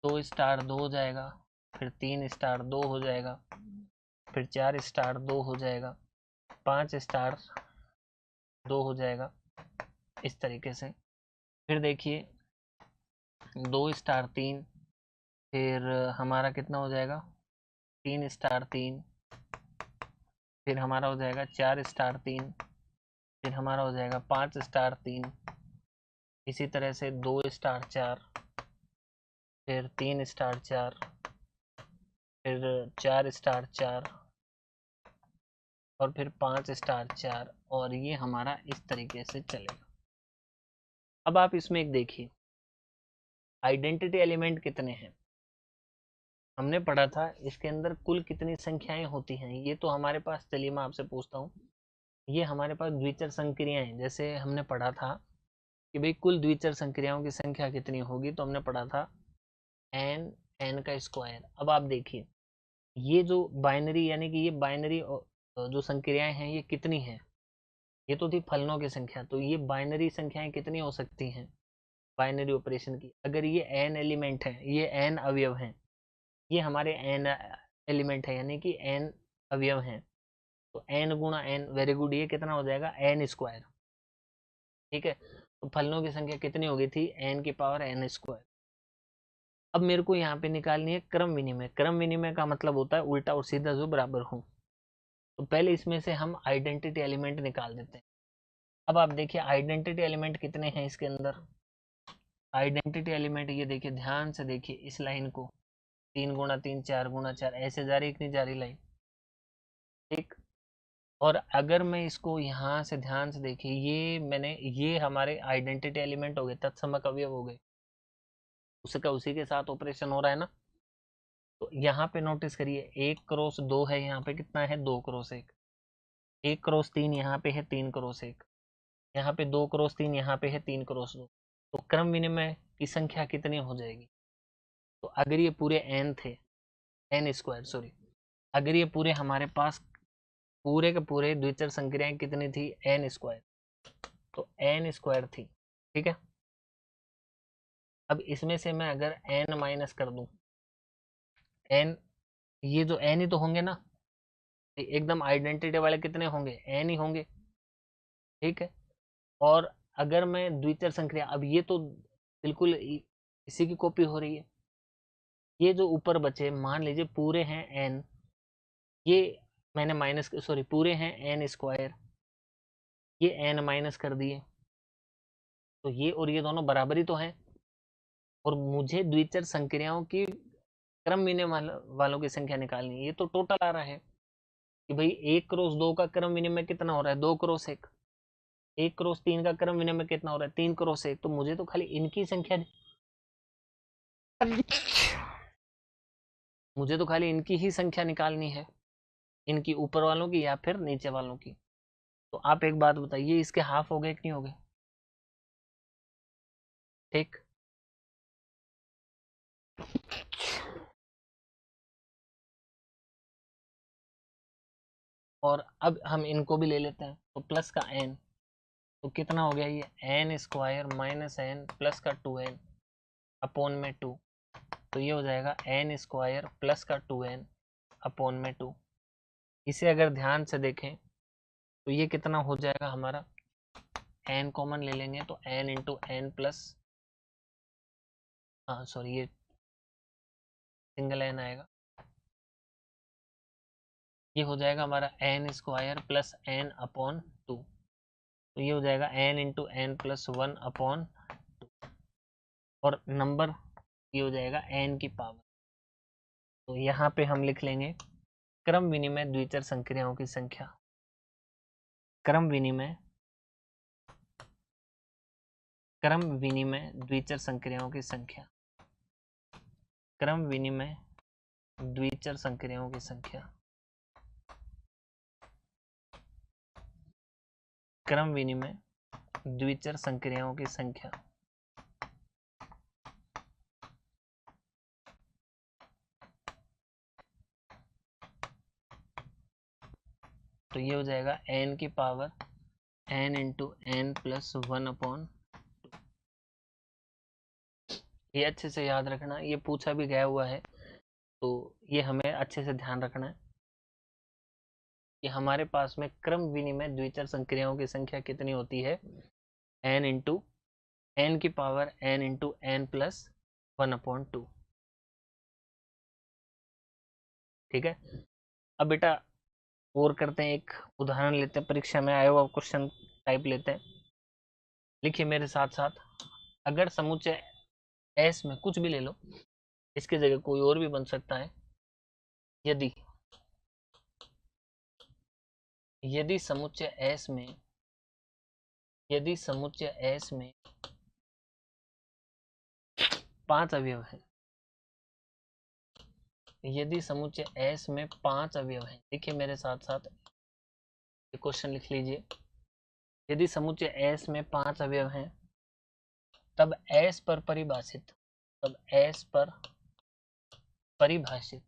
2 * 2 हो जाएगा, फिर 3 * 2 हो जाएगा, फिर 4 * 2 हो जाएगा, 5 * 2 हो जाएगा, इस तरीके से। फिर देखिए 2 * 3, फिर हमारा कितना हो जाएगा, 3 * 3, फिर हमारा हो जाएगा 4 * 3, फिर हमारा हो जाएगा 5 * 3, इसी तरह से 2 * 4, फिर 3 * 4, फिर 4 * 4, और फिर 5 * 4, और ये हमारा इस तरीके से चलेगा। अब आप इसमें एक देखिए, आइडेंटिटी एलिमेंट कितने हैं। हमने पढ़ा था इसके अंदर कुल कितनी संख्याएं होती हैं। ये तो हमारे पास, चलिए मैं आपसे पूछता हूँ, ये हमारे पास द्विचर संक्रियाएं हैं। जैसे हमने पढ़ा था कि भाई कुल द्विचर संक्रियाओं की संख्या कितनी होगी, तो हमने पढ़ा था एन, एन का स्क्वायर। अब आप देखिए ये जो बाइनरी, यानी कि ये बाइनरी जो संक्रियाएं हैं ये कितनी हैं। ये तो थी फलनों की संख्या, तो ये बाइनरी संख्याएं कितनी हो सकती हैं बाइनरी ऑपरेशन की। अगर ये एन एलिमेंट है, ये एन अवयव हैं, ये हमारे एन एलिमेंट है, यानी कि एन अवयव हैं, तो एन गुणा एन, वेरी गुड, ये कितना हो जाएगा एन स्क्वायर। ठीक है, तो फलनों की संख्या कितनी हो गई थी, एन की पावर एन स्क्वायर। अब मेरे को यहाँ पे निकालनी है क्रम विनिमय। क्रम विनिमय का मतलब होता है उल्टा और सीधा जो बराबर हो। तो पहले इसमें से हम आइडेंटिटी एलिमेंट निकाल देते हैं। अब आप देखिए आइडेंटिटी एलिमेंट कितने हैं इसके अंदर। आइडेंटिटी एलिमेंट ये देखिए, ध्यान से देखिए इस लाइन को, 3 गुणा 3, 4 गुणा 4, ऐसे जा रही इतनी जा रही लाइन। ठीक, और अगर मैं इसको यहाँ से ध्यान से देखिए, ये हमारे आइडेंटिटी एलिमेंट हो गए, तत्समक अवयव हो गए, उसका उसी के साथ ऑपरेशन हो रहा है ना। तो यहाँ पे नोटिस करिए 1 क्रॉस 2 है, यहाँ पे कितना है 2 क्रॉस 1, 1 क्रॉस 3 यहाँ पे है 3 क्रॉस 1, यहाँ पे 2 क्रॉस 3, यहाँ पे है 3 क्रॉस 2। तो क्रम विनिमय की संख्या कितनी हो जाएगी। तो अगर ये पूरे एन थे, एन स्क्वायर सॉरी, अगर ये पूरे हमारे पास पूरे के पूरे द्विचर संक्रियाएं कितनी थी, एन स्क्वायर, तो एन स्क्वायर थी। ठीक है, अब इसमें से मैं अगर एन माइनस कर दूं, एन, ये जो एन ही तो होंगे ना, एकदम आइडेंटिटी वाले कितने होंगे, एन ही होंगे। ठीक है, और अगर मैं द्विचर संक्रिया, अब ये तो बिल्कुल इसी की कॉपी हो रही है। ये जो ऊपर बचे मान लीजिए पूरे हैं एन, ये मैंने माइनस सॉरी पूरे हैं एन स्क्वायर, ये एन माइनस कर दिए, तो ये और ये दोनों बराबर ही तो हैं। और मुझे द्विचर संक्रियाओं की क्रम विनिमय वालों की संख्या निकालनी है। ये तो टोटल आ रहा है कि भाई 1 क्रॉस 2 का क्रम विनिमय कितना हो रहा है, 2 क्रॉस 1, 1 क्रॉस 3 का क्रम विनिमय कितना हो रहा है, 3 क्रॉस 1। तो मुझे तो खाली इनकी संख्या, मुझे तो खाली इनकी ही संख्या निकालनी है, इनकी ऊपर वालों की या फिर नीचे वालों की। तो आप एक बात बताइए, इसके हाफ हो गए कि नहीं हो गए। ठीक, और अब हम इनको भी ले लेते हैं, तो प्लस का एन, तो कितना हो गया ये n square minus n plus का 2n अपॉन में 2। तो ये हो जाएगा एन स्क्वायर प्लस का 2n अपॉन में 2। इसे अगर ध्यान से देखें तो ये कितना हो जाएगा हमारा, एन कॉमन ले लेंगे तो एन इंटू एन प्लस, हाँ सॉरी ये सिंगल एन आएगा, ये हो जाएगा हमारा n square plus n upon 2। तो ये हो जाएगा n into n plus 1 upon, और नंबर ये हो जाएगा एन की पावर। तो यहाँ पे हम लिख लेंगे क्रम विनिमय द्विचर संक्रियाओं की संख्या। क्रम विनिमय, क्रम विनिमय द्विचर संक्रियाओं की संख्या, क्रम विनिमय द्विचर संक्रियाओं की संख्या, क्रम विनिमय द्विचर संक्रियाओं की संख्या। तो ये हो जाएगा एन की power n into n plus 1 upon. ये अच्छे से याद रखना, ये पूछा भी गया हुआ है, तो ये हमें अच्छे से ध्यान रखना है कि हमारे पास में क्रम विनिमय द्विचर संक्रियाओं की संख्या कितनी होती है, एन इंटू एन की power n into n plus 1/2। ठीक है, अब बेटा और करते हैं, एक उदाहरण लेते हैं, परीक्षा में आया हुआ क्वेश्चन टाइप लेते हैं। लिखिए मेरे साथ साथ, अगर समुच्चय एस में कुछ भी ले लो, इसकी जगह कोई और भी बन सकता है, यदि यदि समुच्चय एस में, यदि समुच्चय एस में 5 अवयव हैं, यदि समुच्चय S में 5 अवयव हैं, देखिए मेरे साथ साथ क्वेश्चन लिख लीजिए। यदि समुच्चय S में 5 अवयव हैं, तब S पर परिभाषित तब S पर परिभाषित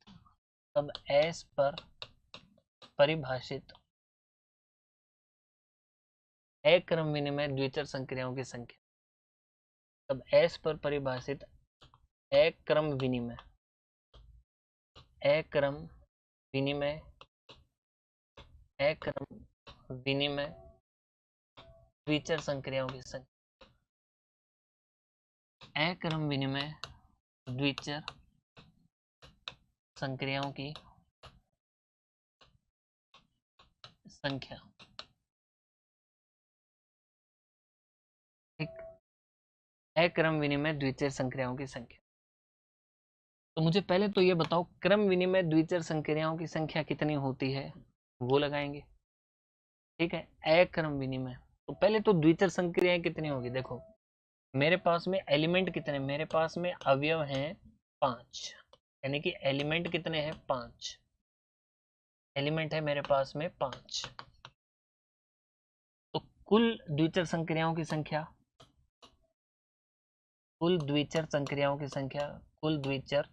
तब S पर परिभाषित अक्रम विनिमय द्विचर संक्रियाओं की संख्या, तब S पर परिभाषित अक्रम विनिमय अक्रम विनिमय अक्रम विनिमय द्विचर संक्रियाओं की संख्या, अक्रम विनिमय द्विचर संक्रियाओं की संख्या। ठीक, अक्रम विनिमय द्विचर संक्रियाओं की संख्या। तो मुझे पहले तो ये बताओ, क्रम विनिमय द्विचर संक्रियाओं की संख्या कितनी होती है, वो लगाएंगे। ठीक है, अक्रम विनिमय, तो पहले तो द्विचर संक्रियाएं कितनी होगी। देखो मेरे पास में एलिमेंट कितने, मेरे पास में अवयव हैं 5, यानी कि एलिमेंट कितने हैं 5, एलिमेंट है मेरे पास में 5। तो कुल द्विचर संक्रियाओं की संख्या, कुल द्विचर संक्रियाओं की संख्या, कुल द्विचर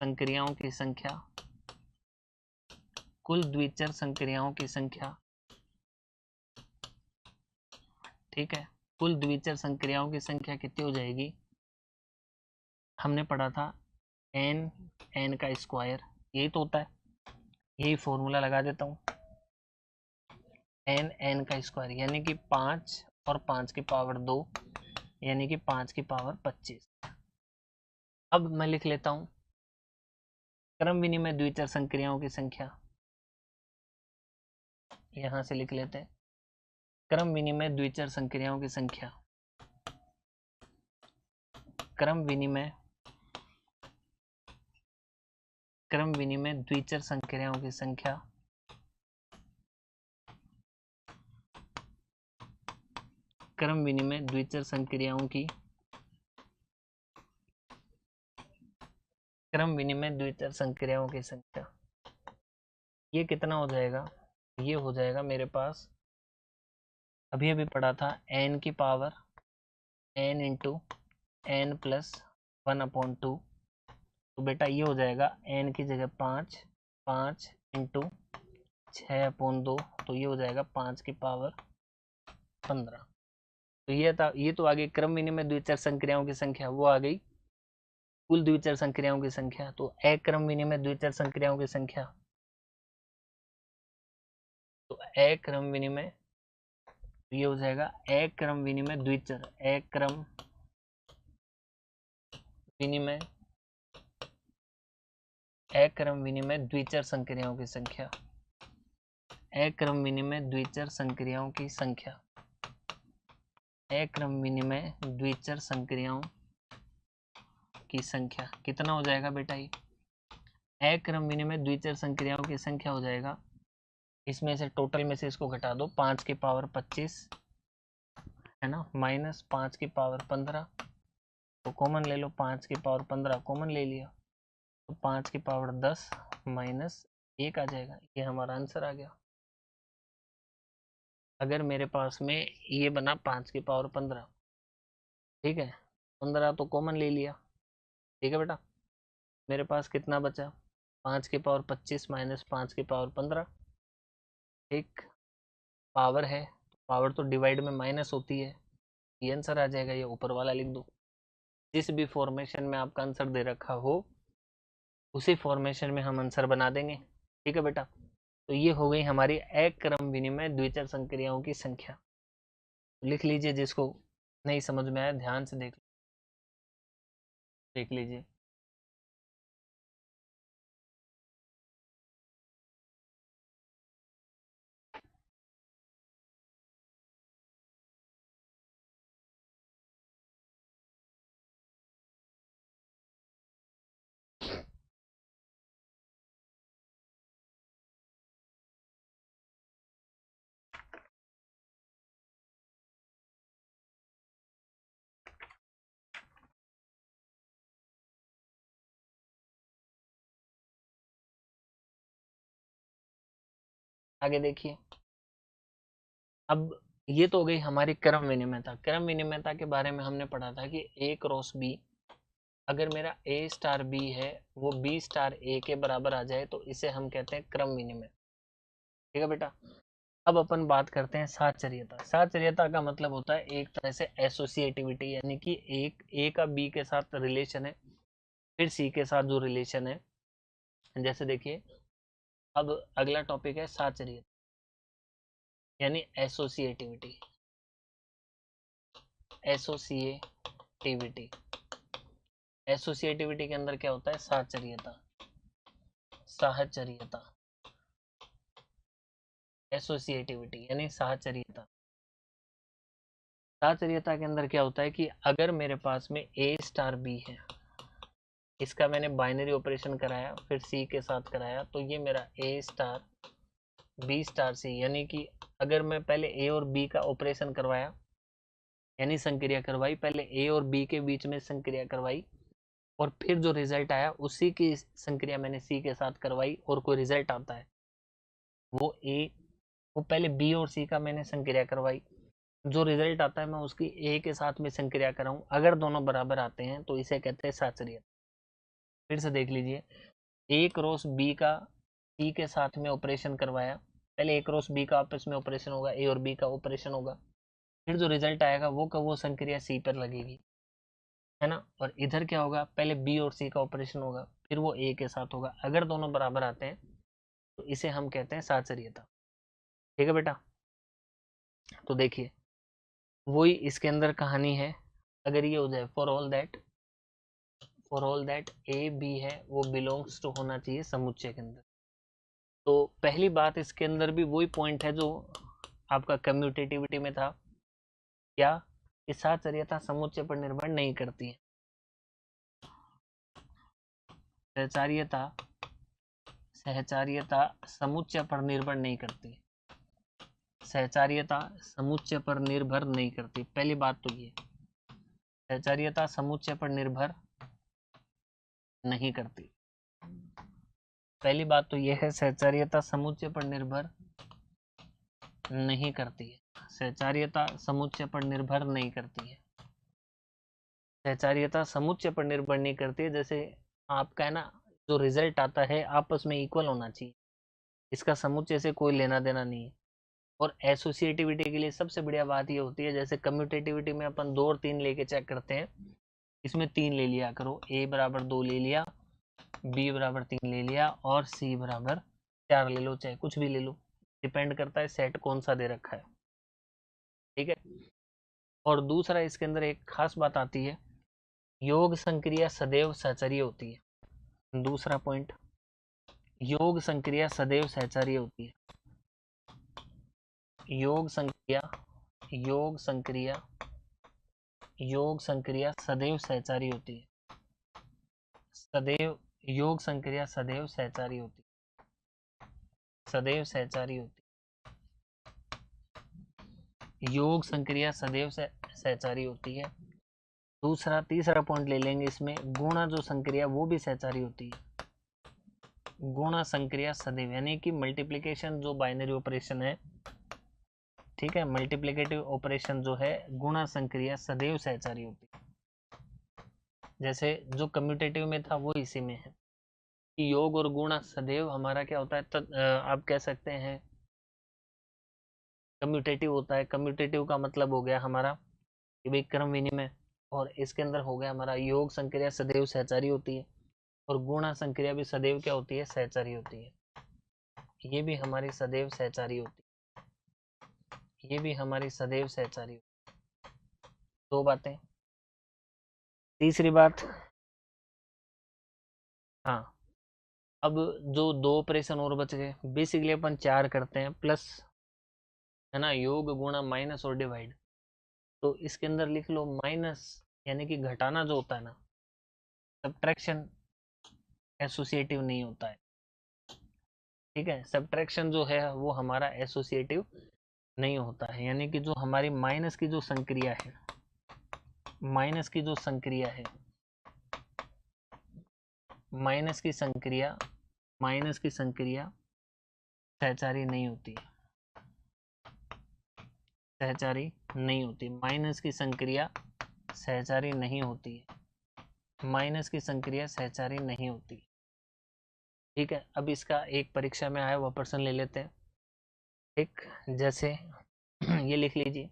संक्रियाओं की संख्या, कुल द्विचर संक्रियाओं की संख्या। ठीक है, कुल द्विचर संक्रियाओं की संख्या कितनी हो जाएगी, हमने पढ़ा था n का स्क्वायर, यही तो होता है, यही फॉर्मूला लगा देता हूं, n का स्क्वायर यानी कि 5 और 5 की पावर 2 यानी कि 5 की पावर 25। अब मैं लिख लेता हूं क्रम विनिमय द्विचर संक्रियाओं की संख्या, यहां से लिख लेते हैं क्रम विनिमय द्विचर संक्रियाओं की संख्या, क्रम विनिमय द्विचर संक्रियाओं की संख्या, क्रम विनिमय द्विचर संक्रियाओं की, क्रम विनिमय द्विचर संक्रियाओं की संख्या। ये कितना हो जाएगा, ये हो जाएगा मेरे पास, अभी अभी पढ़ा था n की power n into n plus 1/2, तो बेटा ये हो जाएगा n की जगह 5, 5 इंटू 6/2, तो ये हो जाएगा 5 की पावर 15। तो ये था, ये तो आ गई क्रम विनिमय द्विचर संक्रियाओं की संख्या, वो आ गई कुल द्विचर संक्रियाओं की संख्या। तो अक्रम विनिमय द्विचर संक्रियाओं की संख्या, तो अक्रम विनिमय, ये हो जाएगा अक्रम विनिमय द्विचर, अक्रम विनिमय अक्रम विनिमय द्विचर संक्रियाओं की संख्या, अक्रम विनिमय द्विचर संक्रियाओं की संख्या, अक्रम विनिमय द्विचर संक्रियाओं की संख्या कितना हो जाएगा बेटा, ये अक्रम विनिमय द्विचर संक्रियाओं की संख्या हो जाएगा, इसमें से टोटल में से इसको घटा दो, 5 की पावर 25 है ना, माइनस 5 की पावर 15, तो कॉमन ले लो, 5 की पावर 15 कॉमन ले लिया, तो 5 की पावर 10 माइनस 1 आ जाएगा, ये हमारा आंसर आ गया। अगर मेरे पास में ये बना 5 की पावर 15, ठीक है, 15 तो कॉमन ले लिया, ठीक है बेटा, मेरे पास कितना बचा, 5 की पावर 25 माइनस 5 की पावर 15। ठीक, पावर है, पावर तो डिवाइड में माइनस होती है, ये आंसर आ जाएगा, ये ऊपर वाला लिख दो। जिस भी फॉर्मेशन में आपका आंसर दे रखा हो उसी फॉर्मेशन में हम आंसर बना देंगे। ठीक है बेटा, तो ये हो गई हमारी अक्रम विनिमय द्विचर संक्रियाओं की संख्या। लिख लीजिए, जिसको नहीं समझ में आया ध्यान से देख लीजिए। आगे देखिए, अब ये तो हो गई हमारी क्रम विनिमयता। क्रम विनिमयता के बारे में हमने पढ़ा था कि ए क्रॉस बी, अगर मेरा ए स्टार बी है वो बी स्टार ए के बराबर आ जाए तो इसे हम कहते हैं क्रम विनिमय। ठीक है बेटा। अब अपन बात करते हैं साहचर्यता। साहचर्यता का मतलब होता है एक तरह से एसोसिएटिविटी, यानी कि एक ए का बी के साथ रिलेशन है, फिर सी के साथ जो रिलेशन है। जैसे देखिए, अब अगला टॉपिक है साहचर्यता यानी एसोसिएटिविटी। एसोसिएटिविटी, एसोसिएटिविटी के अंदर क्या होता है? साहचर्यता। साहचर्यता, एसोसिएटिविटी यानी साहचर्यता। साहचर्यता के अंदर क्या होता है कि अगर मेरे पास में ए स्टार बी है, इसका मैंने बाइनरी ऑपरेशन कराया, फिर सी के साथ कराया, तो ये मेरा ए स्टार बी स्टार सी, यानी कि अगर मैं पहले ए और बी का ऑपरेशन करवाया यानी संक्रिया करवाई, पहले ए और बी के बीच में संक्रिया करवाई और फिर जो रिजल्ट आया उसी की संक्रिया मैंने सी के साथ करवाई और कोई रिजल्ट आता है वो पहले बी और सी का मैंने संक्रिया करवाई, जो रिजल्ट आता है मैं उसकी ए के साथ में संक्रिया कराऊं, अगर दोनों बराबर आते हैं तो इसे कहते हैं साहचर्यता। फिर से देख लीजिए, ए क्रॉस बी का सी के साथ में ऑपरेशन करवाया, पहले ए क्रॉस बी का आपस में ऑपरेशन होगा, ए और बी का ऑपरेशन होगा, फिर जो रिजल्ट आएगा वो संक्रिया सी पर लगेगी, है ना। और इधर क्या होगा, पहले बी और सी का ऑपरेशन होगा, फिर वो ए के साथ होगा, अगर दोनों बराबर आते हैं तो इसे हम कहते हैं साहचर्यता। ठीक है बेटा। तो देखिए, वही इसके अंदर कहानी है। अगर ये हो जाए for all that a b है वो बिलोंग्स टू होना चाहिए समुच्चय के अंदर। तो पहली बात इसके अंदर भी वही पॉइंट है जो आपका कम्यूटेटिविटी में था, क्या कि साहचर्यता समुच्चय पर निर्भर नहीं करती है। सहचार्यता सहचार्यता समुच्चय पर निर्भर नहीं करती। सहचार्यता समुच्चय पर निर्भर नहीं करती, पहली बात तो ये, सहचार्यता समुच्चय पर निर्भर नहीं करती। पहली बात तो यह है, सहचार्यता समुच्चय पर निर्भर नहीं करती है। सहचार्यता समुच्चय पर निर्भर नहीं करती है। सहचार्यता समुच्चय पर निर्भर नहीं करती है। जैसे आपका है ना, जो रिजल्ट आता है आपस में इक्वल होना चाहिए, इसका समुच्चय से कोई लेना देना नहीं है। और एसोसिएटिविटी के लिए सबसे बढ़िया बात ये होती है, जैसे कम्यूटेटिविटी में अपन 2 और 3 लेके चेक करते हैं, इसमें 3 ले लिया करो, ए बराबर 2 ले लिया, बी बराबर 3 ले लिया और सी बराबर 4 ले लो, चाहे कुछ भी ले लो, डिपेंड करता है सेट कौन सा दे रखा है। ठीक है। और दूसरा इसके अंदर एक खास बात आती है, योग संक्रिया सदैव सहचर्य होती है। दूसरा पॉइंट, योग संक्रिया सदैव सहचर्य होती है। योग संक्रिया योग संक्रिया योग संक्रिया सदैव सहचारी होती है। सदैव योग संक्रिया सदैव सहचारी होती है। सदैव सहचारी होती है। योग संक्रिया सदैव सहचारी होती है। दूसरा तीसरा पॉइंट ले लेंगे इसमें, गुणा जो संक्रिया वो भी सहचारी होती है। गुणा संक्रिया सदैव, यानी कि मल्टीप्लिकेशन जो बाइनरी ऑपरेशन है, ठीक है, मल्टीप्लिकेटिव ऑपरेशन जो है, गुणा संक्रिया सदैव सहचारी होती है। जैसे जो कम्यूटेटिव में था वो इसी में है कि योग और गुणा सदैव हमारा क्या होता है, आप कह सकते हैं कम्यूटेटिव होता है। कम्यूटेटिव का मतलब हो गया हमारा कि भाई क्रम विनिमय, और इसके अंदर हो गया हमारा योग संक्रिया सदैव सहचारी होती है, और गुणा संक्रिया भी सदैव क्या होती है? सहचारी होती है। ये भी हमारी सदैव सहचारी होती है। ये भी हमारी सदैव सहचारी होती है। 2 बातें। तीसरी बात, हाँ, अब जो 2 ऑपरेशन और बच गए, बेसिकली अपन 4 करते हैं प्लस, है ना, योग गुणा माइनस और डिवाइड। तो इसके अंदर लिख लो माइनस, यानी कि घटाना जो होता है ना, सब्ट्रैक्शन एसोसिएटिव नहीं होता है। ठीक है, सब्ट्रैक्शन जो है वो हमारा एसोसिएटिव नहीं होता है, यानी कि जो हमारी माइनस की जो संक्रिया है, माइनस की जो संक्रिया है, माइनस की संक्रिया सहचारी नहीं होती है, सहचारी नहीं होती। माइनस की संक्रिया सहचारी नहीं होती है, माइनस की संक्रिया सहचारी नहीं होती। ठीक है, अब इसका एक परीक्षा में आया हुआ प्रश्न ले लेते हैं। एक जैसे ये लिख लीजिए,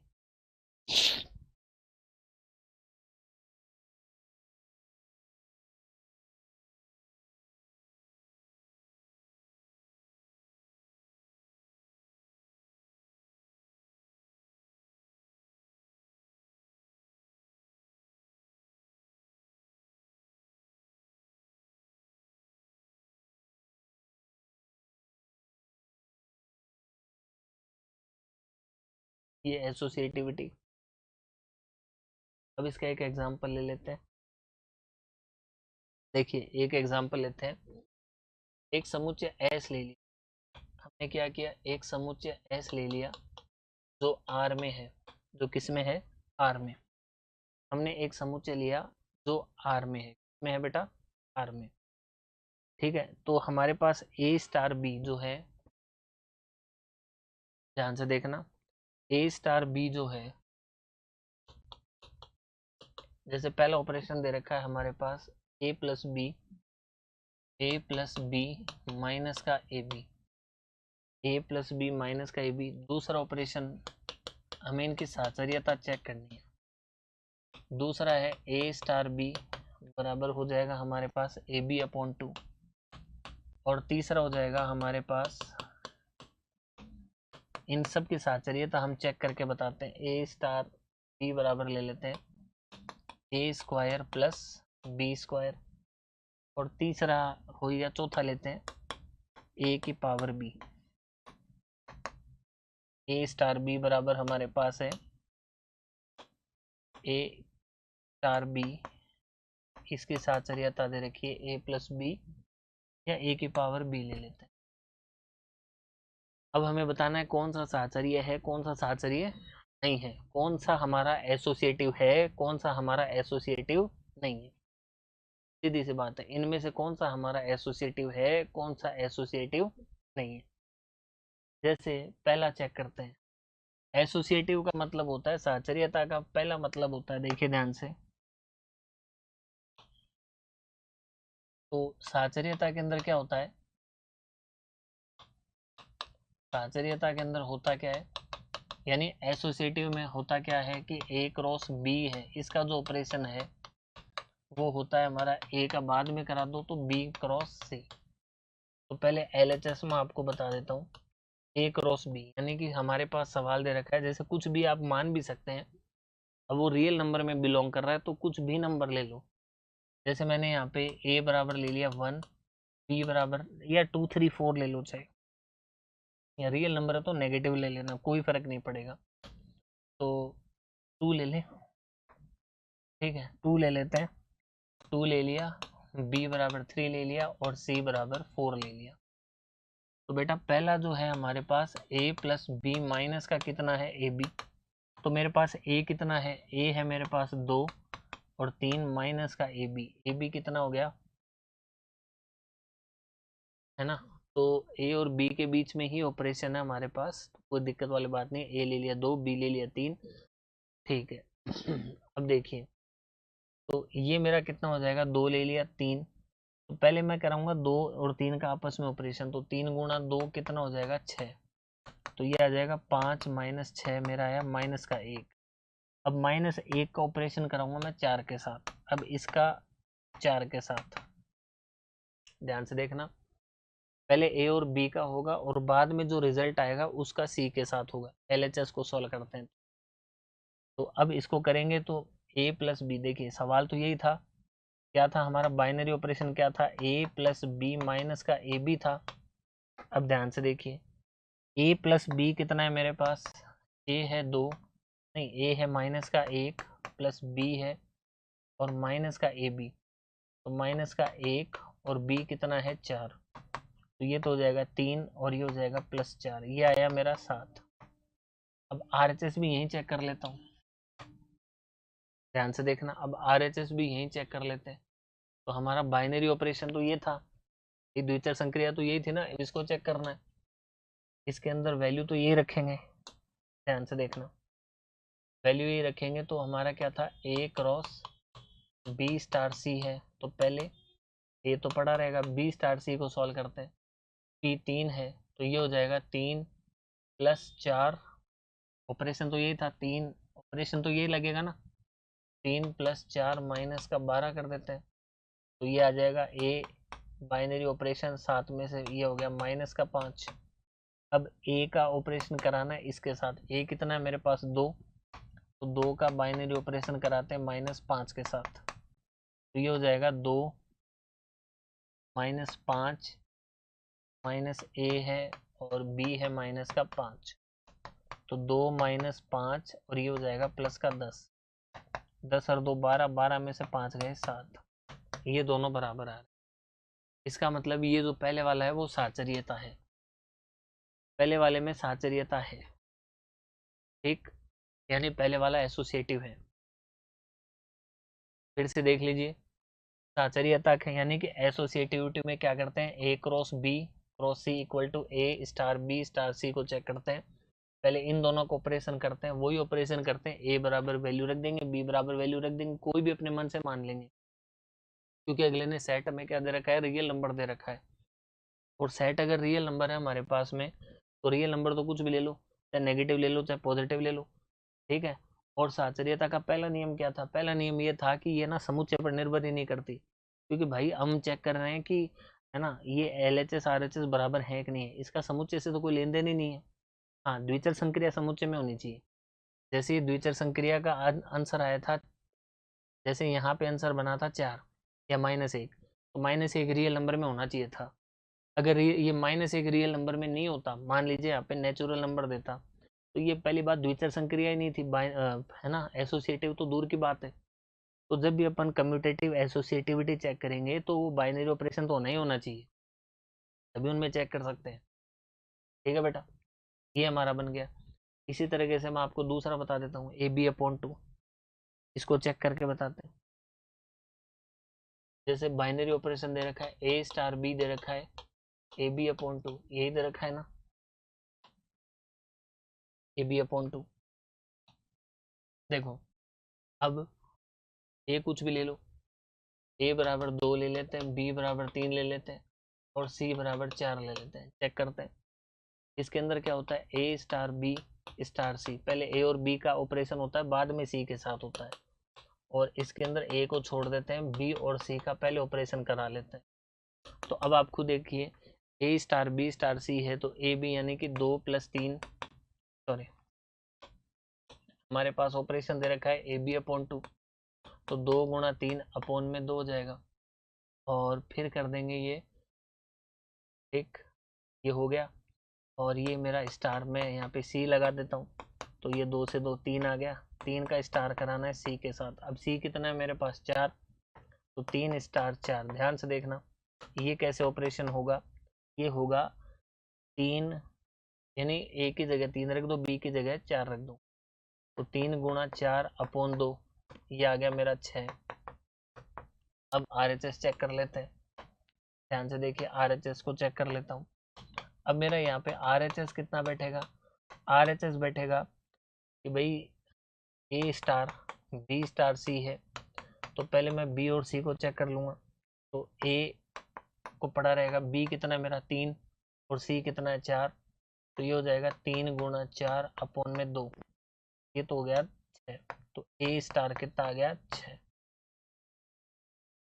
ये एसोसिएटिविटी। अब इसका एक एग्जांपल ले लेते हैं। देखिए एक एग्जांपल लेते हैं, एक समुच्चय एस ले लिया। हमने क्या किया, एक समुच्चय एस ले लिया जो आर में है, जो किस में है, आर में। हमने एक समुच्चय लिया जो आर में है, में है बेटा, आर में। ठीक है, तो हमारे पास ए स्टार बी जो है, ध्यान से देखना, ए स्टार बी जो है, जैसे पहला ऑपरेशन दे रखा है हमारे पास a plus b, a plus b minus का a b, a plus b minus का ए बी। दूसरा ऑपरेशन हमें इनकी साचर्यता चेक करनी है। दूसरा है ए स्टार बी बराबर हो जाएगा हमारे पास ए बी अपॉन 2, और तीसरा हो जाएगा हमारे पास, इन सब की साचर्यता हम चेक करके बताते हैं। ए स्टार बी बराबर ले लेते हैं ए स्क्वायर प्लस बी स्क्वायर, और तीसरा हो या चौथा लेते हैं ए की पावर बी। ए स्टार बी बराबर हमारे पास है ए स्टार बी, इसकी साचर्यता दे रखी है ए प्लस बी, या ए की पावर बी ले लेते हैं। अब हमें बताना है कौन सा साचर्य है, कौन सा साचर्य नहीं है, कौन सा हमारा एसोसिएटिव है, कौन सा हमारा एसोसिएटिव नहीं है। सीधी सी बात है, इनमें से कौन सा हमारा एसोसिएटिव है, कौन सा एसोसिएटिव नहीं है। जैसे पहला चेक करते हैं, एसोसिएटिव का मतलब होता है, साचर्यता का पहला मतलब होता है, देखिए ध्यान से, तो साचर्यता के अंदर क्या होता है, साचर्यता के अंदर होता क्या है, यानी एसोसिएटिव में होता क्या है कि ए क्रॉस बी है, इसका जो ऑपरेशन है वो होता है हमारा, ए का बाद में करा दो तो बी क्रॉस सी। तो पहले एलएचएस में आपको बता देता हूँ, ए क्रॉस बी, यानी कि हमारे पास सवाल दे रखा है, जैसे कुछ भी आप मान भी सकते हैं। अब वो रियल नंबर में बिलोंग कर रहा है तो कुछ भी नंबर ले लो। जैसे मैंने यहाँ पे ए बराबर ले लिया 1, बी बराबर या 2 3 4 ले लो, चाहे, या रियल नंबर है तो नेगेटिव ले लेना, कोई फर्क नहीं पड़ेगा। तो 2 ले ले, ठीक है, 2 ले लेते हैं, 2 ले लिया, बी बराबर 3 ले लिया, और सी बराबर 4 ले लिया। तो बेटा पहला जो है हमारे पास ए प्लस बी माइनस का कितना है, ए बी। तो मेरे पास ए कितना है, ए है मेरे पास 2 और 3 माइनस का ए बी कितना हो गया, है ना। तो ए और बी के बीच में ही ऑपरेशन है हमारे पास, कोई दिक्कत वाली बात नहीं। ए ले लिया 2, बी ले लिया 3, ठीक है। अब देखिए, तो ये मेरा कितना हो जाएगा, 2 ले लिया 3, तो पहले मैं कराऊंगा 2 और 3 का आपस में ऑपरेशन, तो 3 गुणा 2 कितना हो जाएगा, 6। तो ये आ जाएगा 5 माइनस 6, मेरा आया माइनस का 1। अब माइनस 1 का ऑपरेशन कराऊंगा मैं 4 के साथ, अब इसका 4 के साथ, ध्यान से देखना, पहले ए और बी का होगा और बाद में जो रिजल्ट आएगा उसका सी के साथ होगा। एलएचएस को सॉल्व करते हैं, तो अब इसको करेंगे तो ए प्लस बी, देखिए सवाल तो यही था, क्या था हमारा बाइनरी ऑपरेशन, क्या था, ए प्लस बी माइनस का ए बी था। अब ध्यान से देखिए, ए प्लस बी कितना है मेरे पास, ए है 2, नहीं ए है माइनस का 1 प्लस बी है और माइनस का ए बी, तो माइनस का 1 और बी कितना है 4, तो ये तो हो जाएगा 3 और ये हो जाएगा प्लस 4, ये आया मेरा 7। अब आरएचएस भी यहीं चेक कर लेता हूँ, ध्यान से देखना, अब आरएचएस भी यहीं चेक कर लेते हैं। तो हमारा बाइनरी ऑपरेशन तो ये था, ये द्विचर संक्रिया तो यही थी ना, इसको चेक करना है। इसके अंदर वैल्यू तो ये रखेंगे, ध्यान से देखना, वैल्यू ये रखेंगे तो हमारा क्या था, ए क्रॉस बी स्टार सी है, तो पहले ये तो पड़ा रहेगा, बी स्टार सी को सॉल्व करते हैं, पी 3 है तो ये हो जाएगा 3 प्लस 4, ऑपरेशन तो यही था, 3 ऑपरेशन तो यही लगेगा ना, 3 प्लस 4 माइनस का 12 कर देते हैं, तो ये आ जाएगा ए, बाइनरी ऑपरेशन 7 में से ये हो गया माइनस का 5। अब ए का ऑपरेशन कराना है इसके साथ, ए कितना है मेरे पास 2, तो 2 का बाइनरी ऑपरेशन कराते हैं -5 के साथ, तो ये हो जाएगा 2 -5 माइनस ए है और बी है -5, तो 2 -5 और ये हो जाएगा प्लस का 10, 10 और 2 12, 12 में से 5 गए 7, ये दोनों बराबर आ रहे हैं। इसका मतलब ये जो पहले वाला है वो साचर्यता है, पहले वाले में साचर्यता है, ठीक, यानी पहले वाला एसोसिएटिव है। फिर से देख लीजिए, साचर्यता है यानी कि एसोसिएटिविटी में क्या करते हैं, A cross B cross C equal to A star B star C को चेक करते हैं, पहले इन दोनों को ऑपरेशन करते हैं, वही ऑपरेशन करते हैं, ए बराबर वैल्यू रख देंगे, बी बराबर वैल्यू रख देंगे, कोई भी अपने मन से मान लेंगे, क्योंकि अगले ने सेट में क्या दे रखा है, रियल नंबर दे रखा है, और सेट अगर रियल नंबर है हमारे पास में, तो रियल नंबर तो कुछ भी ले लो, चाहे नेगेटिव ले लो चाहे पॉजिटिव ले लो, ठीक है। और साचर्यता का पहला नियम क्या था, पहला नियम ये था कि ये ना समुच्चय पर निर्भर ही नहीं करती, क्योंकि भाई हम चेक कर रहे हैं कि है ना, ये L H S R H S बराबर है कि नहीं है, इसका समुच्चय से तो कोई लेन देन ही नहीं है। हाँ, द्विचर संक्रिया समुच्चय में होनी चाहिए, जैसे ये द्विचर संक्रिया का आंसर आया था, जैसे यहाँ पे आंसर बना था 4 या -1, तो -1 रियल नंबर में होना चाहिए था, अगर ये -1 रियल नंबर में नहीं होता, मान लीजिए यहाँ पे नेचुरल नंबर देता, तो ये पहली बात द्विचर संक्रिया ही नहीं थी, है ना, एसोसिएटिव तो दूर की बात है। तो जब भी अपन कम्यूटेटिव एसोसिएटिविटी चेक करेंगे तो वो बाइनरी ऑपरेशन तो होना ही होना चाहिए, तभी उनमें चेक कर सकते हैं, ठीक है बेटा, ये हमारा बन गया। इसी तरीके से मैं आपको दूसरा बता देता हूँ, ए बी अपॉन 2, इसको चेक करके बताते हैं। जैसे बाइनरी ऑपरेशन दे रखा है, ए स्टार बी दे रखा है, ए बी अपॉन 2 यही दे रखा है ना, ए बी अपॉन 2, देखो अब ए कुछ भी ले लो, ए बराबर 2 ले लेते हैं, बी बराबर 3 ले लेते हैं, और सी बराबर 4 ले लेते हैं, चेक करते हैं। इसके अंदर क्या होता है, ए स्टार बी स्टार सी, पहले ए और बी का ऑपरेशन होता है, बाद में सी के साथ होता है, और इसके अंदर ए को छोड़ देते हैं, बी और सी का पहले ऑपरेशन करा लेते हैं। तो अब आप खुद देखिए, ए स्टार बी स्टार सी है तो ए बी यानी कि 2 + 3, सॉरी हमारे पास ऑपरेशन दे रखा है ए बी अपॉन 2, तो 2 × 3 अपॉन में 2 हो जाएगा, और फिर कर देंगे ये, एक ये हो गया, और ये मेरा स्टार में यहाँ पे सी लगा देता हूँ, तो ये 2 से 2 3 आ गया, 3 का स्टार कराना है सी के साथ, अब सी कितना है मेरे पास 4, तो 3 स्टार 4, ध्यान से देखना ये कैसे ऑपरेशन होगा, ये होगा 3, यानी ए की जगह 3 रख दो, बी की जगह 4 रख दो, तो 3 × 4 अपॉन 2, ये आ गया मेरा 6। अब आर एच एस चेक कर लेते हैं, ध्यान से देखिए, आर एच एस को चेक कर लेता हूँ। अब मेरा यहाँ पे आर एच एस कितना बैठेगा, आर एच एस बैठेगा कि भाई ए स्टार बी स्टार सी है, तो पहले मैं बी और सी को चेक कर लूँगा, तो ए को पड़ा रहेगा, बी कितना है मेरा 3 और सी कितना है 4, तो ये हो जाएगा 3 × 4 अपॉन में 2, ये तो हो गया 6, तो ए स्टार कितना आ गया 6,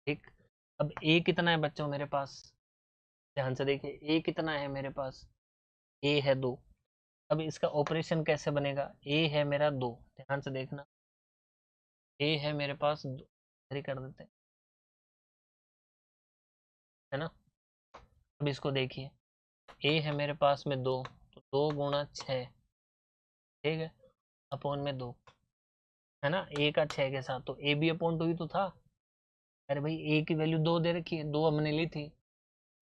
ठीक। अब ए कितना है बच्चों मेरे पास, ध्यान से देखिए ए कितना है मेरे पास, ए है 2, अब इसका ऑपरेशन कैसे बनेगा, ए है मेरा 2, ध्यान से देखना, ए है मेरे पास 2, कर देते हैं, है ना। अब इसको देखिए, ए है मेरे पास में 2, तो 2 × 6, ठीक है, अपॉन में 2, है ना, ए का 6 के साथ, तो ए बी अपॉन 2 ही तो था, अरे भाई ए की वैल्यू 2 दे रखी है, 2 हमने ली थी,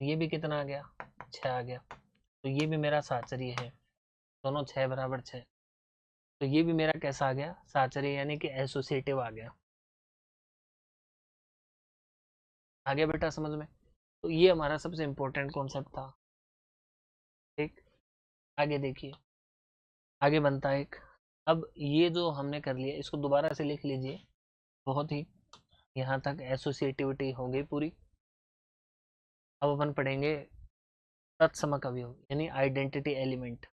ये भी कितना आ गया 6 आ गया, तो ये भी मेरा साचर्य है, दोनों 6 बराबर 6, तो ये भी मेरा कैसा आ गया साचर्य, यानी कि एसोसिएटिव आ गया, आ गया बेटा समझ में। तो ये हमारा सबसे इंपॉर्टेंट कॉन्सेप्ट था, ठीक। आगे देखिए, आगे बनता है एक। अब ये जो हमने कर लिया इसको दोबारा से लिख लीजिए, बहुत ही यहाँ तक एसोसिएटिविटी हो गई पूरी। अब अपन पढ़ेंगे तत्समक अवयव यानी आइडेंटिटी एलिमेंट।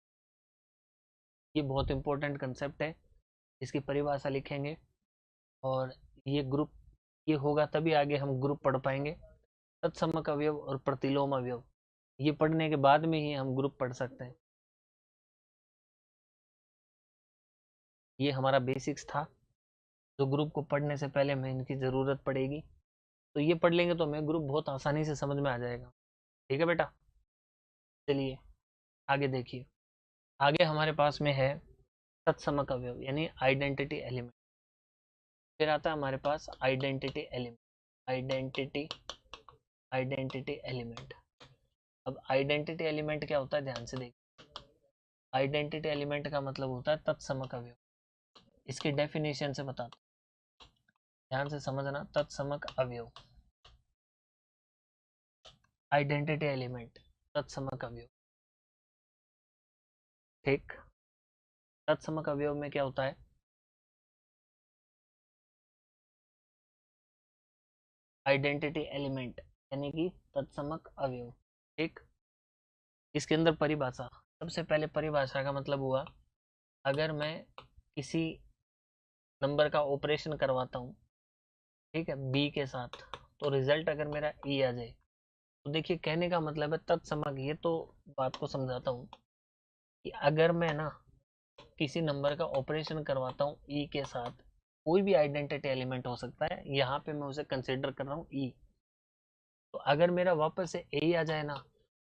ये बहुत इंपॉर्टेंट कंसेप्ट है, इसकी परिभाषा लिखेंगे और ये ग्रुप, ये होगा तभी आगे हम ग्रुप पढ़ पाएंगे। तत्समक अवयव और प्रतिलोम अवयव, ये पढ़ने के बाद में ही हम ग्रुप पढ़ सकते हैं। ये हमारा बेसिक्स था, जो ग्रुप को पढ़ने से पहले हमें इनकी ज़रूरत पड़ेगी। तो ये पढ़ लेंगे तो हमें ग्रुप बहुत आसानी से समझ में आ जाएगा। ठीक है बेटा, चलिए आगे देखिए। आगे हमारे पास में है तत्समक अवयव यानी आइडेंटिटी एलिमेंट। फिर आता है हमारे पास identity element, identity identity element. अब आइडेंटिटी एलिमेंट क्या होता है, ध्यान से देखिए। आइडेंटिटी एलिमेंट का मतलब होता है तत्समक अवयव। इसकी डेफिनेशन से बताता हूं, ध्यान से समझना। तत्समक अवयव, आइडेंटिटी एलिमेंट, तत्समक अवयव। ठीक, तत्समक अवयव में क्या होता है, आइडेंटिटी एलिमेंट यानी कि तत्समक अवयव। ठीक, इसके अंदर परिभाषा, सबसे पहले परिभाषा का मतलब हुआ, अगर मैं किसी नंबर का ऑपरेशन करवाता हूँ, ठीक है, बी के साथ, तो रिजल्ट अगर मेरा ई आ जाए, तो देखिए कहने का मतलब है तत्समक। ये तो बात को समझाता हूँ कि अगर मैं ना किसी नंबर का ऑपरेशन करवाता हूँ ई के साथ, कोई भी आइडेंटिटी एलिमेंट हो सकता है, यहाँ पे मैं उसे कंसिडर कर रहा हूँ ई, तो अगर मेरा वापस से ए आ जाए ना,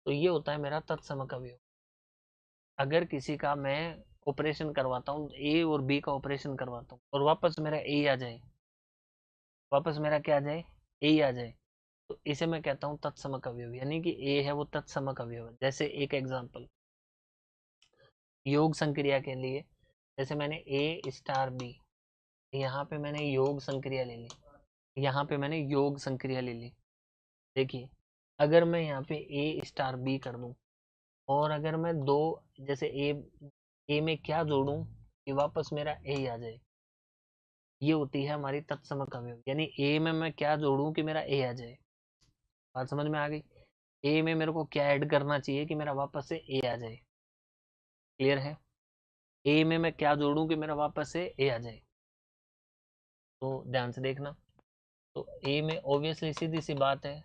तो ये होता है मेरा तत्समक अवयव। अगर किसी का मैं ऑपरेशन करवाता हूँ, ए और बी का ऑपरेशन करवाता हूँ और वापस मेरा ए आ जाए, वापस मेरा क्या आ जाए, ए आ जाए, तो इसे मैं कहता हूँ तत्समक अवयव, यानी कि ए है वो तत्समक अवयव है। जैसे एक एग्जांपल, योग संक्रिया के लिए, जैसे मैंने ए स्टार बी, यहाँ पे मैंने योग संक्रिया ले ली, यहाँ पे मैंने योग संक्रिया ले ली। देखिए, अगर मैं यहाँ पे ए स्टार बी कर दूं, और अगर मैं दो, जैसे ए में क्या जोड़ूं कि वापस मेरा ए आ जाए, ये होती है हमारी तत्समक अवयव। यानी ए में मैं क्या जोड़ूं कि मेरा ए आ जाए। बात समझ में आ गई। ए में मेरे को क्या ऐड करना चाहिए कि मेरा वापस से ए आ जाए। क्लियर है। ए में मैं क्या जोड़ूं कि मेरा वापस से ए आ जाए, तो ध्यान से देखना। तो ए में ऑब्वियसली सीधी सी बात है,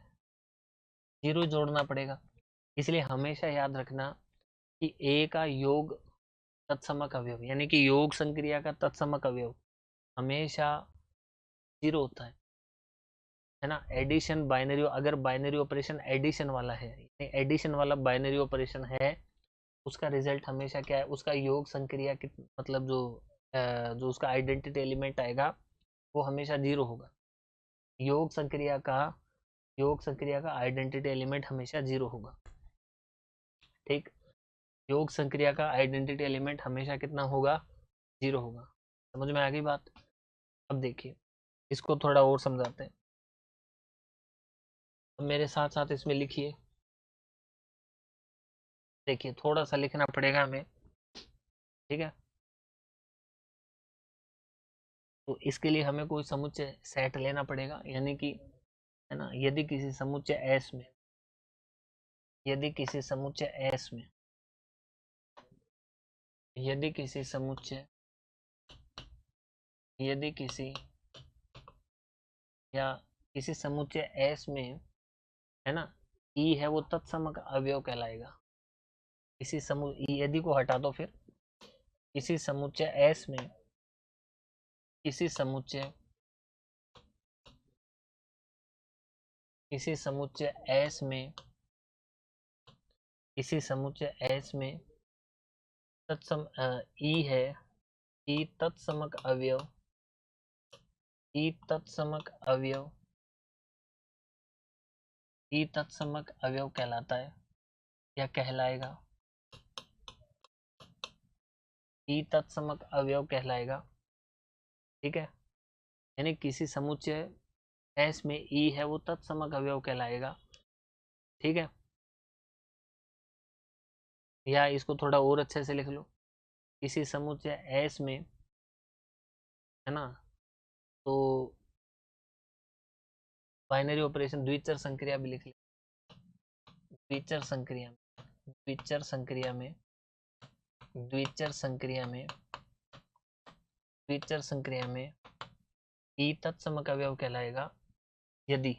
जीरो जोड़ना पड़ेगा। इसलिए हमेशा याद रखना कि ए का योग तत्समक अवयव यानी कि योग संक्रिया का तत्समक अवयव हमेशा जीरो होता है ना। एडिशन बाइनरी, अगर बाइनरी ऑपरेशन एडिशन वाला है, एडिशन वाला बाइनरी ऑपरेशन है, उसका रिजल्ट हमेशा क्या है, उसका योग संक्रिया की मतलब जो उसका आइडेंटिटी एलिमेंट आएगा वो हमेशा जीरो होगा। योग संक्रिया का योग संक्रिया का आइडेंटिटी एलिमेंट हमेशा जीरो होगा। ठीक, योग संक्रिया का आइडेंटिटी एलिमेंट हमेशा कितना होगा, जीरो होगा। समझ में आ गई बात। अब देखिए, इसको थोड़ा और समझाते हैं। अब मेरे साथ साथ इसमें लिखिए। देखिए, थोड़ा सा लिखना पड़ेगा हमें, ठीक है। तो इसके लिए हमें कोई समुच्चय सेट लेना पड़ेगा, यानी कि, है ना, यदि किसी समुच्चय एस में, यदि किसी समुच्चय एस में, यदि किसी समुच्चय, यदि किसी या किसी समुच्चय एस में, है ना, ई है वो तत्समक अवयव कहलाएगा। किसी समूह, यदि को हटा दो, फिर किसी समुच्चय एस में, किसी समुच्चय, किसी समुच्चय एस में, किसी समुच्चय एस में तत्सम ई है, ई तत्समक अवयव, ई तत्समक अवयव, ई तत्समक अवयव कहलाता है या कहलाएगा, ई तत्समक अवयव कहलाएगा। ठीक है, यानी किसी समुच्चय एस में ई है वो तत्समक अवयव कहलाएगा। ठीक है, या इसको थोड़ा और अच्छे से लिख लो, किसी समुच्चय एस में, है ना, तो बाइनरी ऑपरेशन द्विचर संक्रिया भी लिख ले। द्विचर संक्रिया में, द्विचर संक्रिया में, द्विचर संक्रिया में, द्विचर संक्रिया में ई तत्समक अवयव कहलाएगा यदि,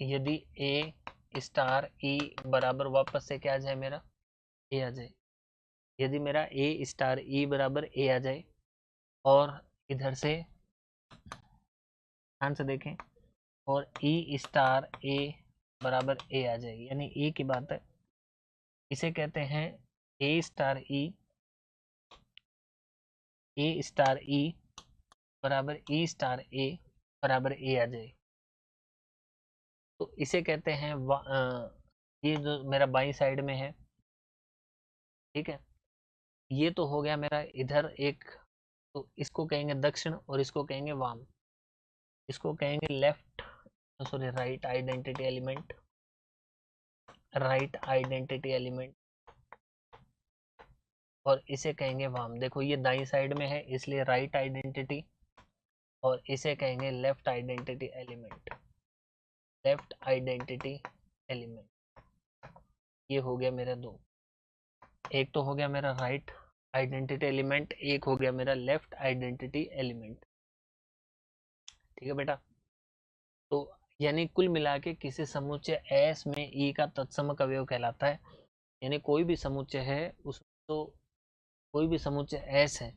यदि ए स्टार ई बराबर, वापस से क्या आ जाए मेरा, ए आ जाए, यदि मेरा ए स्टार ई बराबर ए आ जाए, और इधर से ध्यान से देखें, और ई स्टार ए बराबर ए आ जाए, यानी ए की बात है, इसे कहते हैं ए स्टार ई, ए स्टार ई बराबर ई स्टार ए बराबर ए आ जाए, तो इसे कहते हैं ये जो मेरा बाई साइड में है, ठीक है, ये तो हो गया मेरा इधर एक, तो इसको कहेंगे दक्षिण और इसको कहेंगे वाम, इसको कहेंगे left, sorry right identity element, right identity element, और इसे कहेंगे वाम। देखो ये दाई साइड में है इसलिए राइट आइडेंटिटी, और इसे कहेंगे left identity element, left identity element. ये हो गया मेरा दो, एक तो हो गया मेरा राइट आइडेंटिटी एलिमेंट, एक हो गया मेरा लेफ्ट आइडेंटिटी एलिमेंट, ठीक है बेटा। तो यानी कुल मिला के किसी समुच्चय एस में ई का तत्समक अवयव कहलाता है, यानी कोई भी समुच्चय है उस, तो कोई भी समुच्चय एस है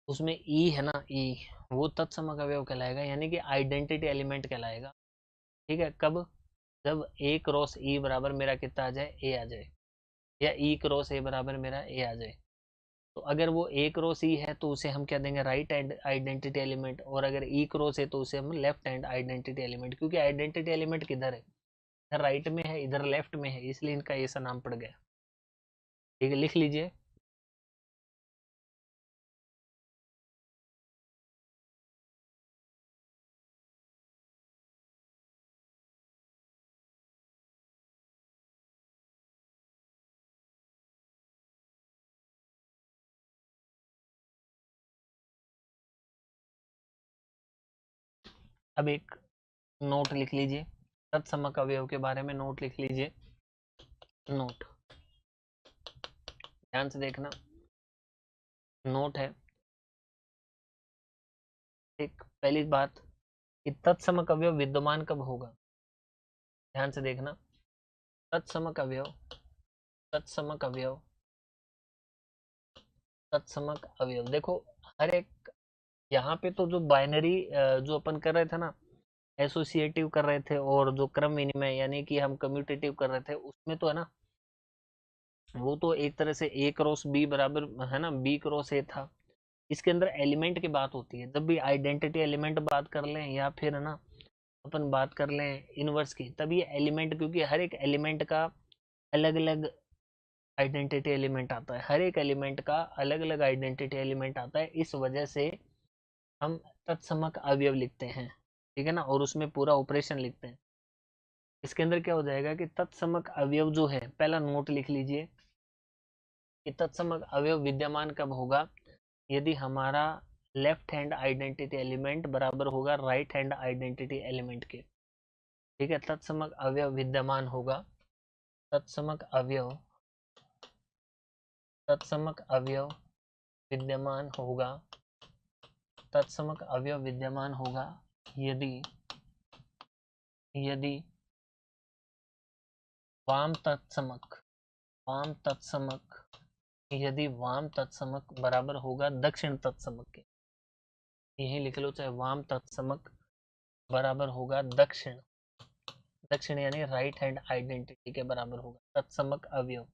उसमें ई है ना, ई वो तत्समक अवयव कहलाएगा, यानी कि आइडेंटिटी एलिमेंट कहलाएगा, ठीक है। कब, जब ए क्रॉस ई बराबर मेरा कितना आ जाए, ए आ जाए, या ई क्रॉस ए बराबर मेरा ए आ जाए, तो अगर वो ए क्रॉस ई है तो उसे हम क्या देंगे, राइट हैंड आइडेंटिटी एलिमेंट, और अगर ई क्रॉस है तो उसे हम लेफ्ट हैंड आइडेंटिटी एलिमेंट, क्योंकि आइडेंटिटी एलिमेंट किधर है, इधर राइट में है इधर लेफ्ट में है, इसलिए इनका ऐसा नाम पड़ गया, ठीक है, लिख लीजिए। अब एक नोट लिख लीजिए, तत्समक अवयव के बारे में नोट लिख लीजिए, नोट, ध्यान से देखना, नोट है, एक पहली बात कि तत्समक अवयव विद्यमान कब होगा, ध्यान से देखना, तत्समक अवयव, तत्समक अवयव, तत्समक अवयव, देखो हर एक, यहाँ पे तो जो बाइनरी जो अपन कर रहे थे ना, एसोसिएटिव कर रहे थे, और जो क्रम विनिमय यानी कि हम कम्यूटेटिव कर रहे थे, उसमें तो है ना, वो तो एक तरह से ए क्रॉस बी बराबर है ना, बी क्रॉस ए था, इसके अंदर एलिमेंट की बात होती है, जब भी आइडेंटिटी एलिमेंट बात कर लें या फिर है ना अपन बात कर लें इनवर्स की, तब ये एलिमेंट, क्योंकि हर एक एलिमेंट का अलग अलग आइडेंटिटी एलिमेंट आता है, हर एक एलिमेंट का अलग अलग आइडेंटिटी एलिमेंट आता है, इस वजह से हम तत्समक अवयव लिखते हैं, ठीक है ना, और उसमें पूरा ऑपरेशन लिखते हैं। इसके अंदर क्या हो जाएगा कि तत्समक अवयव जो है, पहला नोट लिख लीजिए कि तत्समक अवयव विद्यमान कब होगा, यदि हमारा लेफ्ट हैंड आइडेंटिटी एलिमेंट बराबर होगा राइट हैंड आइडेंटिटी एलिमेंट के, ठीक है, तत्समक अवयव विद्यमान होगा, तत्समक अवयव, तत्समक अवयव विद्यमान होगा, तत्समक अवयव विद्यमान होगा यदि, यदि वाम तत्समक, वाम तत्समक, यदि वाम तत्समक बराबर होगा दक्षिण तत्समक के, यही लिख लो, चाहे वाम तत्समक बराबर होगा दक्षिण, दक्षिण यानी राइट हैंड आइडेंटिटी के बराबर होगा तत्समक अवयव,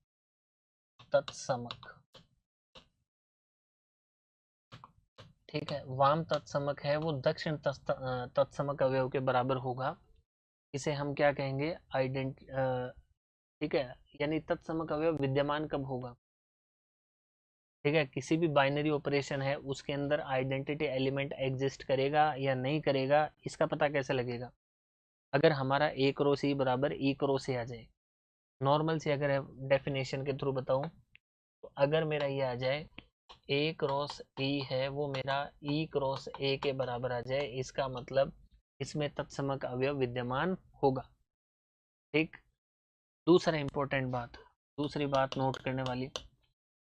तत्समक, ठीक है, वाम तत्समक है वो दक्षिण तत्समक अवयव के बराबर होगा, इसे हम क्या कहेंगे, ठीक है, यानी तत्समक अवयव विद्यमान कब होगा, ठीक है, किसी भी बाइनरी ऑपरेशन है उसके अंदर आइडेंटिटी एलिमेंट एग्जिस्ट करेगा या नहीं करेगा, इसका पता कैसे लगेगा, अगर हमारा ए क्रॉस ई बराबर ई क्रॉस ए आ जाए, नॉर्मल से अगर डेफिनेशन के थ्रू बताऊं तो अगर मेरा ये आ जाए ए क्रॉस ई है वो मेरा ई क्रॉस ए के बराबर आ जाए, इसका मतलब इसमें तत्समक अवयव विद्यमान होगा। ठीक। दूसरा इंपॉर्टेंट बात, दूसरी बात नोट करने वाली,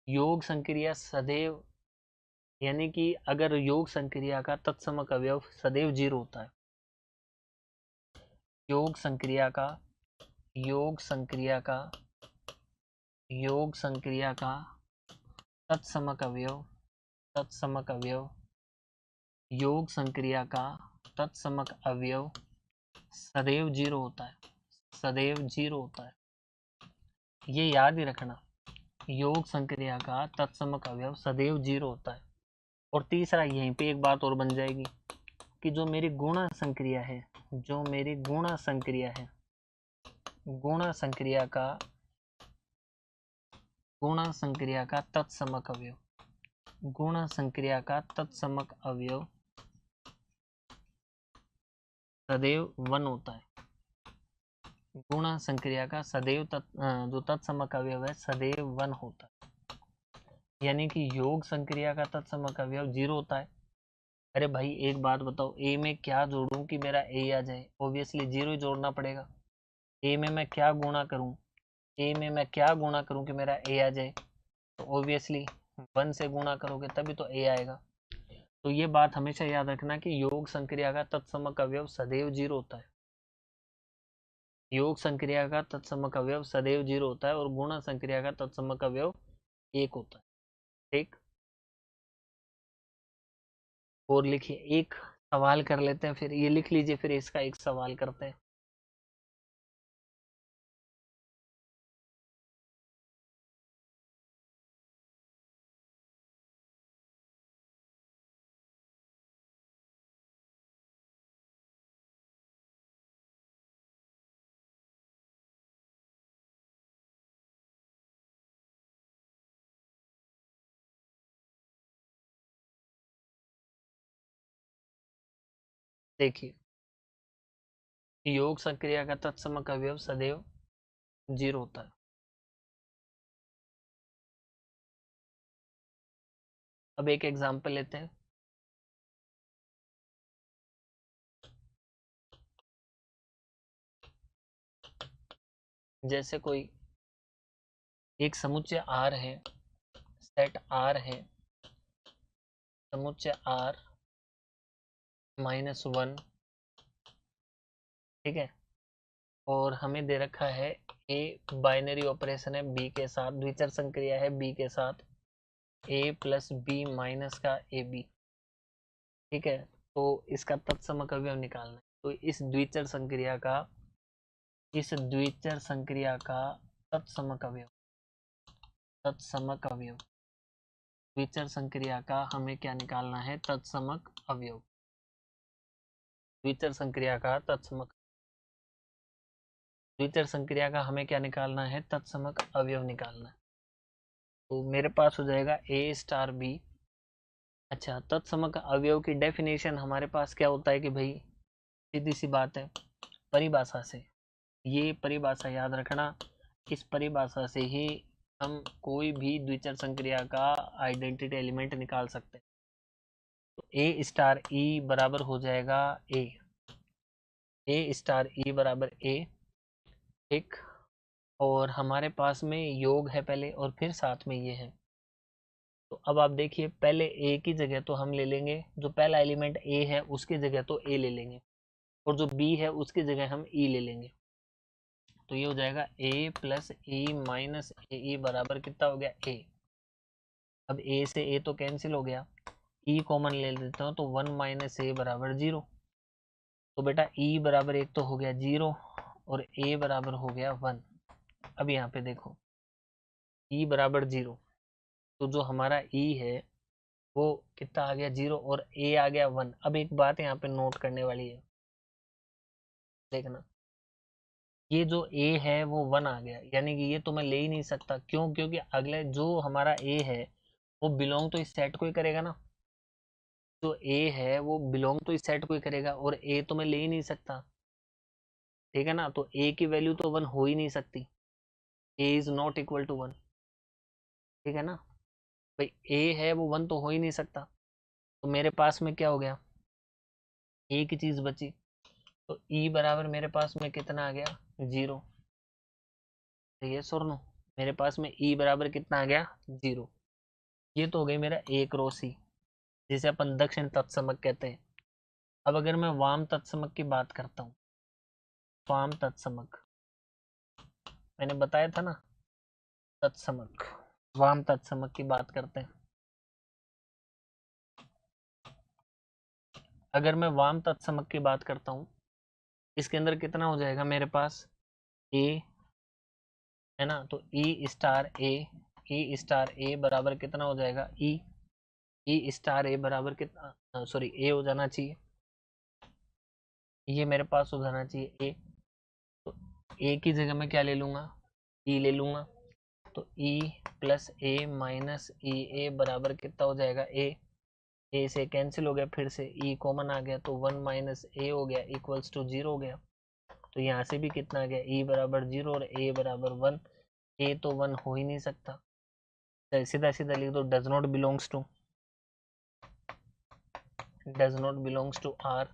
योग संक्रिया सदैव, यानी कि अगर योग संक्रिया का तत्समक अवयव सदैव 0 होता है, योग संक्रिया का योग संक्रिया का योग संक्रिया का तत्समक अवयव तत्समक अवयव योग संक्रिया का तत्समक अवयव सदैव 0 होता है, सदैव 0 होता है। ये याद ही रखना, योग संक्रिया का तत्समक अवयव सदैव 0 होता है। और तीसरा, यहीं पे एक बात और बन जाएगी कि जो मेरी गुणा संक्रिया है, जो मेरी गुणा संक्रिया है, गुणा संक्रिया का तत्समक अवयव, गुणा संक्रिया का तत्समक अवयव सदैव 1 होता है। गुणा संक्रिया का सदैव जो तत्समक अवयव है सदैव 1 होता है, यानी कि योग संक्रिया का तत्समक अवयव 0 होता है। अरे भाई एक बात बताओ, ए में क्या जोड़ूं कि मेरा ए आ जाए? ऑब्वियसली 0 ही जोड़ना पड़ेगा। ए में मैं क्या गुणा करूं, ए में मैं क्या गुणा करूं कि मेरा ए आ जाए? तो ऑब्वियसली 1 से गुणा करोगे तभी तो ए आएगा। तो ये बात हमेशा याद रखना कि योग संक्रिया का तत्समक अवयव सदैव 0 होता है, योग संक्रिया का तत्समक अवयव सदैव 0 होता है और गुणा संक्रिया का तत्समक अवयव 1 होता है। ठीक। और लिखिए, एक सवाल कर लेते हैं, फिर ये लिख लीजिए, फिर इसका एक सवाल करते हैं। देखिए, योग संक्रिया का तत्समक अवयव सदैव 0 होता है। अब एक एग्जाम्पल लेते हैं। जैसे कोई एक समुच्चय R है, सेट R है, समुच्चय R -1, ठीक है, और हमें दे रखा है ए बाइनरी ऑपरेशन है बी के साथ, द्विचर संक्रिया है बी के साथ, ए प्लस बी माइनस का ए बी, ठीक है। तो इसका तत्समक अवयव निकालना है। तो इस द्विचर संक्रिया का तत्समक अवयव, तत्समक अवयव, द्विचर संक्रिया का हमें क्या निकालना है? तत्समक अवयव, द्विचर संक्रिया का तत्समक, द्विचर संक्रिया का हमें क्या निकालना है? तत्समक अवयव निकालना है। तो मेरे पास हो जाएगा ए स्टार बी। अच्छा, तत्समक अवयव की डेफिनेशन हमारे पास क्या होता है कि भाई सीधी सी बात है, परिभाषा से, ये परिभाषा याद रखना, इस परिभाषा से ही हम कोई भी द्विचर संक्रिया का आइडेंटिटी एलिमेंट निकाल सकते हैं। तो ए स्टार ई बराबर हो जाएगा ए स्टार ई बराबर ए, ठीक। और हमारे पास में योग है पहले और फिर साथ में ये है। तो अब आप देखिए, पहले ए की जगह तो हम ले लेंगे, जो पहला एलिमेंट ए है उसकी जगह तो ए ले लेंगे, और जो बी है उसकी जगह हम ई ले लेंगे। तो ये हो जाएगा ए प्लस ई माइनस ए ई बराबर कितना हो गया? ए। अब ए से ए तो कैंसिल हो गया, ई कॉमन ले लेते हो तो 1 माइनस ए बराबर 0। तो बेटा ई बराबर 1 तो हो गया 0 और ए बराबर हो गया 1। अब यहाँ पे देखो, ई बराबर 0, तो जो हमारा ई है वो कितना आ गया? 0, और ए आ गया 1। अब एक बात यहाँ पे नोट करने वाली है, देखना, ये जो ए है वो 1 आ गया, यानी कि ये तो मैं ले ही नहीं सकता। क्यों? क्योंकि अगले जो हमारा ए है वो बिलोंग तो इस सेट को ही करेगा ना, जो ए है वो बिलोंग तो इस सेट को ही करेगा, और ए तो मैं ले ही नहीं सकता, ठीक है ना। तो ए की वैल्यू तो 1 हो ही नहीं सकती, ए इज नॉट इक्वल टू 1, ठीक है ना भाई, ए है वो 1 तो हो ही नहीं सकता, तो मेरे पास में क्या हो गया, एक ही चीज बची, तो ई बराबर मेरे पास में कितना आ गया, 0। ये सुर नो, मेरे पास में ई बराबर कितना आ गया, 0। ये तो हो गई मेरा एक रो सी, जिसे अपन दक्षिण तत्समक कहते हैं। अब अगर मैं वाम तत्समक की बात करता हूँ, वाम तत्समक मैंने बताया था ना, तत्समक, वाम तत्समक की बात करते हैं। अगर मैं वाम तत्समक की बात करता हूँ, इसके अंदर कितना हो जाएगा मेरे पास, ए है ना, तो ई स्टार ए, ई स्टार ए बराबर कितना हो जाएगा, ई स्टार ए बराबर कितना, सॉरी ए हो जाना चाहिए, ये मेरे पास हो जाना चाहिए ए, तो ए की जगह मैं क्या ले लूंगा, ई ले लूंगा, तो ई प्लस ए माइनस ई ए बराबर कितना हो जाएगा, ए से कैंसिल हो गया, फिर से ई कॉमन आ गया, तो 1 माइनस ए हो गया इक्वल्स टू 0 हो गया, तो यहाँ से भी कितना आ गया, ई बराबर 0 और ए बराबर 1, ए तो 1 हो ही नहीं सकता, तो सीधा सीधा लिख दो does not belongs to R,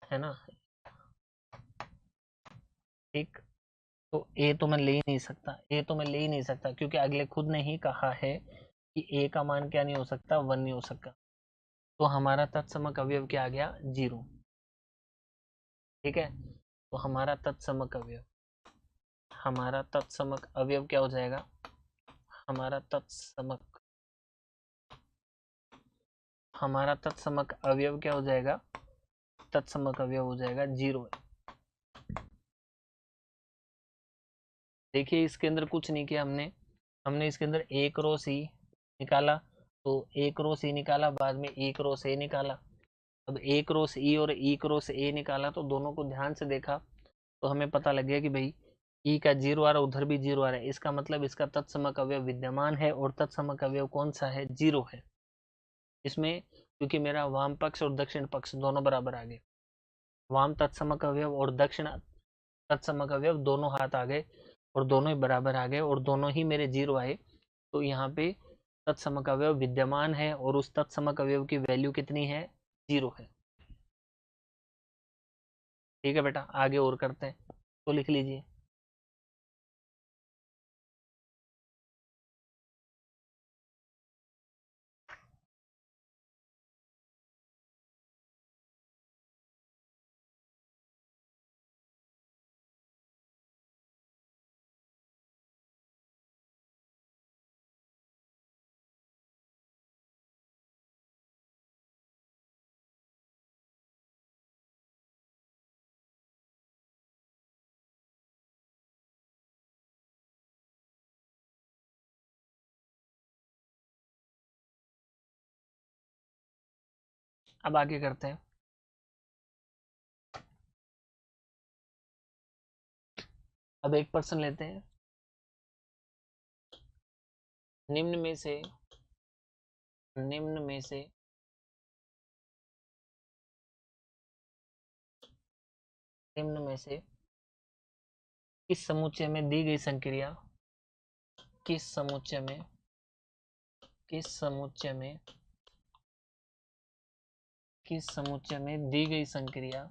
है ना, ठीक, तो ए तो मैं ले ही नहीं सकता, ए तो मैं ले ही नहीं सकता, क्योंकि अगले खुद ने ही कहा है कि ए का मान क्या नहीं हो सकता, 1 नहीं हो सकता, तो हमारा तत्समक अवयव क्या आ गया, 0, ठीक है, तो हमारा तत्समक अवयव, हमारा तत्समक अवयव क्या हो जाएगा, हमारा तत्समक, हमारा तत्समक अवयव क्या हो जाएगा, तत्समक अवयव हो जाएगा 0। देखिए इसके अंदर कुछ नहीं किया हमने, हमने इसके अंदर एक रो सी निकाला, तो एक रो सी निकाला, बाद में एक रो से निकाला, अब एक रो से ई और एक रो से ए निकाला, तो दोनों को ध्यान से देखा, तो हमें पता लग गया कि भाई ई का 0 आ रहा है, उधर भी 0 आ रहा है, इसका मतलब इसका तत्समक अवयव विद्यमान है, और तत्समक अवयव कौन सा है, 0 है इसमें, क्योंकि मेरा वाम पक्ष और दक्षिण पक्ष दोनों बराबर आ गए, वाम तत्समक अवयव और दक्षिण तत्समक अवयव दोनों हाथ आ गए, और दोनों ही बराबर आ गए, और दोनों ही मेरे 0 आए, तो यहाँ पे तत्समक अवयव विद्यमान है, और उस तत्समक अवयव की वैल्यू कितनी है, 0 है, ठीक है बेटा, आगे और करते हैं, तो लिख लीजिए, अब आगे करते हैं। अब एक पर्सन लेते हैं, निम्न में से, निम्न में से निम्न में से किस समुच्चय में दी गई संक्रिया, किस समुच्चय में, किस समुच्चय में, किस समुच्चय में दी गई संक्रिया,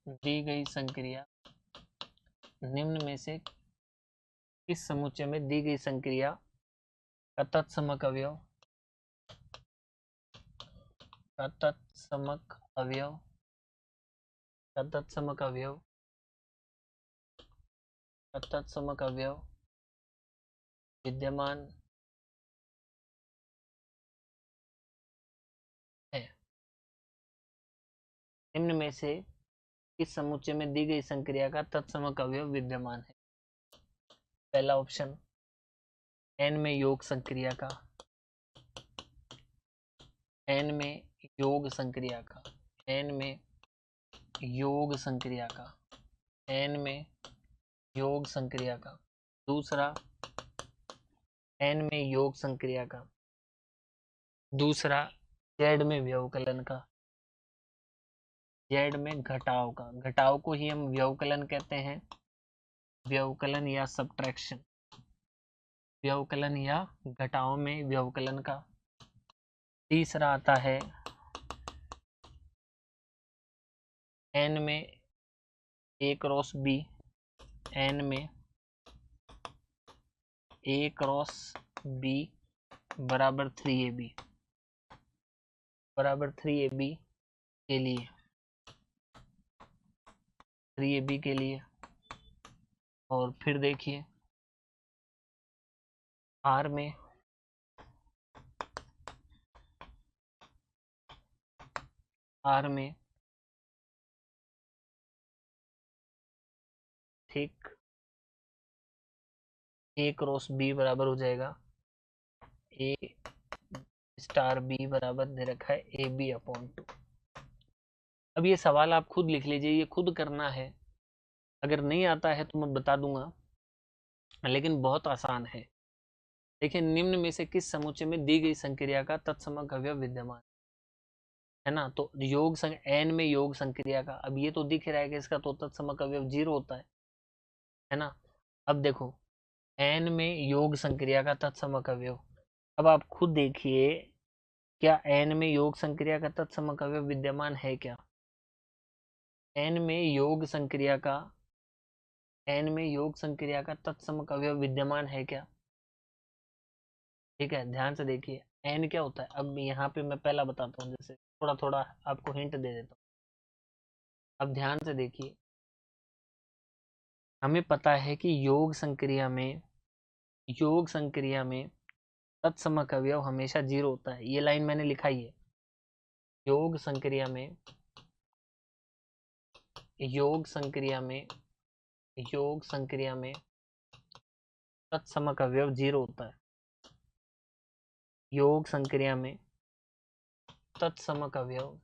दी गई संक्रिया, निम्न में से किस समुच्चय में दी गई संक्रिया का तत्समक अवयव, का तत्समक अवयव, का तत्समक अवयव, का तत्समक अवयव विद्यमान है, निम्न में से किस समुच्चय में दी गई संक्रिया का तत्समक अवयव विद्यमान है, पहला ऑप्शन एन में योग संक्रिया का, एन में योग संक्रिया का, एन में योग संक्रिया का, एन में योग संक्रिया का, दूसरा एन में योग संक्रिया का, दूसरा जेड में व्यवकलन का, जेड में घटाव का, घटाव को ही हम व्यवकलन कहते हैं, व्यवकलन या सब्ट्रैक्शन, व्यवकलन या घटाओं में व्यवकलन का। तीसरा आता है n में a क्रॉस b, n में a क्रॉस b बराबर 3ab, बराबर 3ab के लिए, 3ab के लिए। और फिर देखिए r में ठीक a क्रॉस b बराबर हो जाएगा a स्टार b बराबर दे रखा है ab/2। अब ये सवाल आप खुद लिख लीजिए, ये खुद करना है, अगर नहीं आता है तो मैं बता दूंगा, लेकिन बहुत आसान है। देखिए निम्न में से किस समुच्चय में दी गई संक्रिया का तत्समक अवयव विद्यमान है ना। तो योग n में योग संक्रिया का, अब ये तो दिख रहा है कि इसका तो तत्समक अवयव 0 होता है ना। अब देखो n में योग संक्रिया का तत्समक अवयव, अब आप खुद देखिए क्या n में योग संक्रिया का तत्समक अवयव विद्यमान है क्या। n में योग संक्रिया का, n में योग संक्रिया का तत्समक अवयव विद्यमान है क्या। ठीक है, ध्यान से देखिए n क्या होता है। अब यहाँ पे मैं पहला बताता हूँ, जैसे थोड़ा थोड़ा आपको हिंट दे देता हूँ। अब ध्यान से देखिए, हमें पता है कि योग संक्रिया में तत्समक अवयव हमेशा 0 होता है। ये लाइन मैंने लिखाई है, योग संक्रिया में तत्समक अवयव 0 होता है। योग संक्रिया में तत्समक अवयव,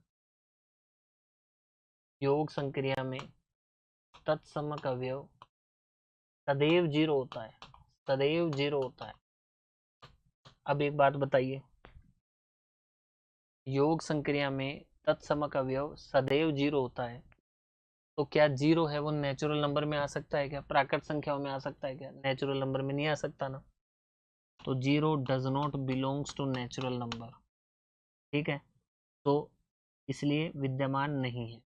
योग संक्रिया में तत्समक अवयव सदैव 0 होता है, सदैव 0 होता है। अब एक बात बताइए, योग संक्रिया में तत्समक अवयव सदैव 0 होता है, तो क्या 0 है वो नेचुरल नंबर में आ सकता है क्या, प्राकृत संख्याओं में आ सकता है क्या। नेचुरल नंबर में नहीं आ सकता ना, तो 0 does not belongs to natural number. ठीक है, तो इसलिए विद्यमान नहीं है,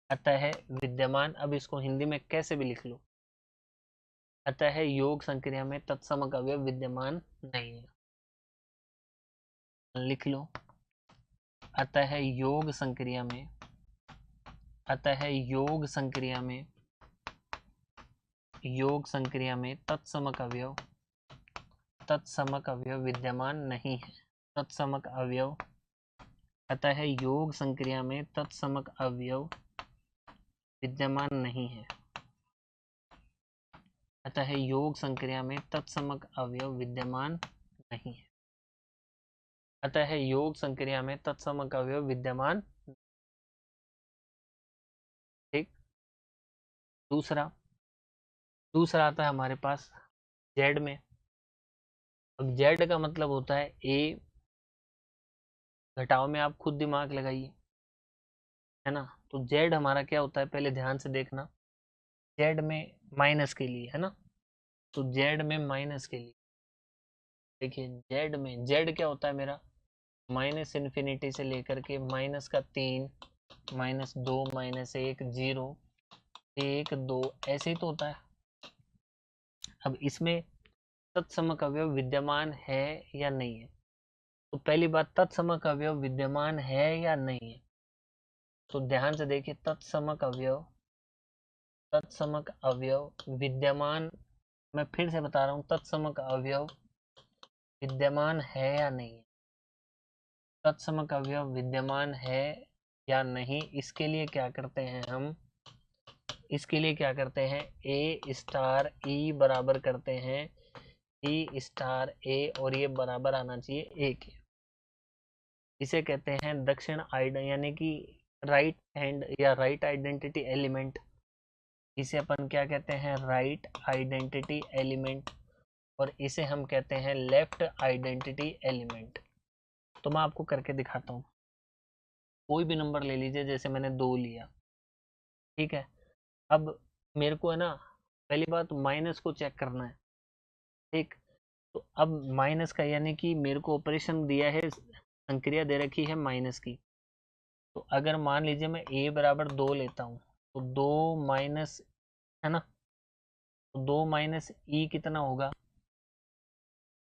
अतः है विद्यमान। अब इसको हिंदी में कैसे भी लिख लो, अतः है योग संक्रिया में तत्समक अवयव विद्यमान नहीं है। लिख लो, अतः है योग संक्रिया में, अतः है योग संक्रिया में तत्समक अवयव विद्यमान नहीं है। तत्समक अवयव, अतः है योग संक्रिया में तत्समक अवयव विद्यमान नहीं है, अतः योग संक्रिया में तत्समक अवयव विद्यमान नहीं है, अतः योग संक्रिया में तत्समक अवयव विद्यमान। ठीक, दूसरा आता है हमारे पास जेड में। अब जेड का मतलब होता है ए, घटाओ में आप खुद दिमाग लगाइए, है ना। तो जेड हमारा क्या होता है, पहले ध्यान से देखना, जेड में माइनस के लिए, है ना। तो जेड में माइनस के लिए देखिए, जेड में जेड क्या होता है मेरा, माइनस इन्फिनिटी से लेकर के -3, -2, -1, 0, 1, 2 ऐसे ही तो होता है। अब इसमें तत्समक अवयव विद्यमान है या नहीं है, तो पहली बात तत्समक अवयव विद्यमान है या नहीं है, तो ध्यान से देखिए तत्समक अवयव विद्यमान, मैं फिर से बता रहा हूं, तत्समक अवयव विद्यमान है या नहीं है। तत्समक अवयव विद्यमान है या नहीं, इसके लिए क्या करते हैं हम, इसके लिए क्या करते हैं, ए स्टार ई बराबर करते हैं ई स्टार ए, और ये बराबर आना चाहिए ए के। इसे कहते हैं दक्षिण यानी कि राइट हैंड या राइट आइडेंटिटी एलिमेंट। इसे अपन क्या कहते हैं, राइट आइडेंटिटी एलिमेंट, और इसे हम कहते हैं लेफ्ट आइडेंटिटी एलिमेंट। तो मैं आपको करके दिखाता हूँ, कोई भी नंबर ले लीजिए, जैसे मैंने 2 लिया, ठीक है। अब मेरे को है ना पहली बात माइनस को चेक करना है, ठीक। तो अब माइनस का यानी कि मेरे को ऑपरेशन दिया है, संक्रिया दे रखी है माइनस की। तो अगर मान लीजिए मैं a बराबर 2 लेता हूँ, तो 2 माइनस, है ना, तो 2 माइनस ई कितना होगा,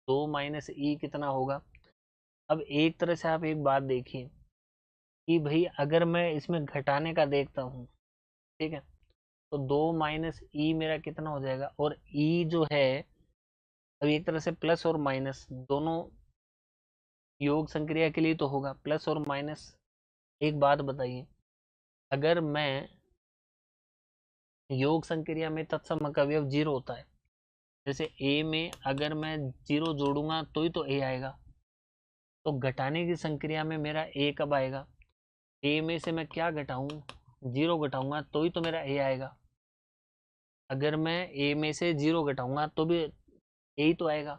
2 माइनस ई कितना होगा। अब एक तरह से आप एक बात देखिए कि भाई अगर मैं इसमें घटाने का देखता हूँ, ठीक है, तो 2 माइनस ई मेरा कितना हो जाएगा, और ई जो है अब एक तरह से प्लस और माइनस दोनों योग संक्रिया के लिए तो होगा प्लस और माइनस। एक बात बताइए, अगर मैं योग संक्रिया में तत्समक अवयव 0 होता है, जैसे ए में अगर मैं 0 जोड़ूंगा तो ही तो ए आएगा, तो घटाने की संक्रिया में मेरा ए कब आएगा, ए में से मैं क्या घटाऊं, 0 घटाऊंगा तो ही तो मेरा ए आएगा। अगर मैं ए में से 0 घटाऊंगा तो भी ए ही तो आएगा।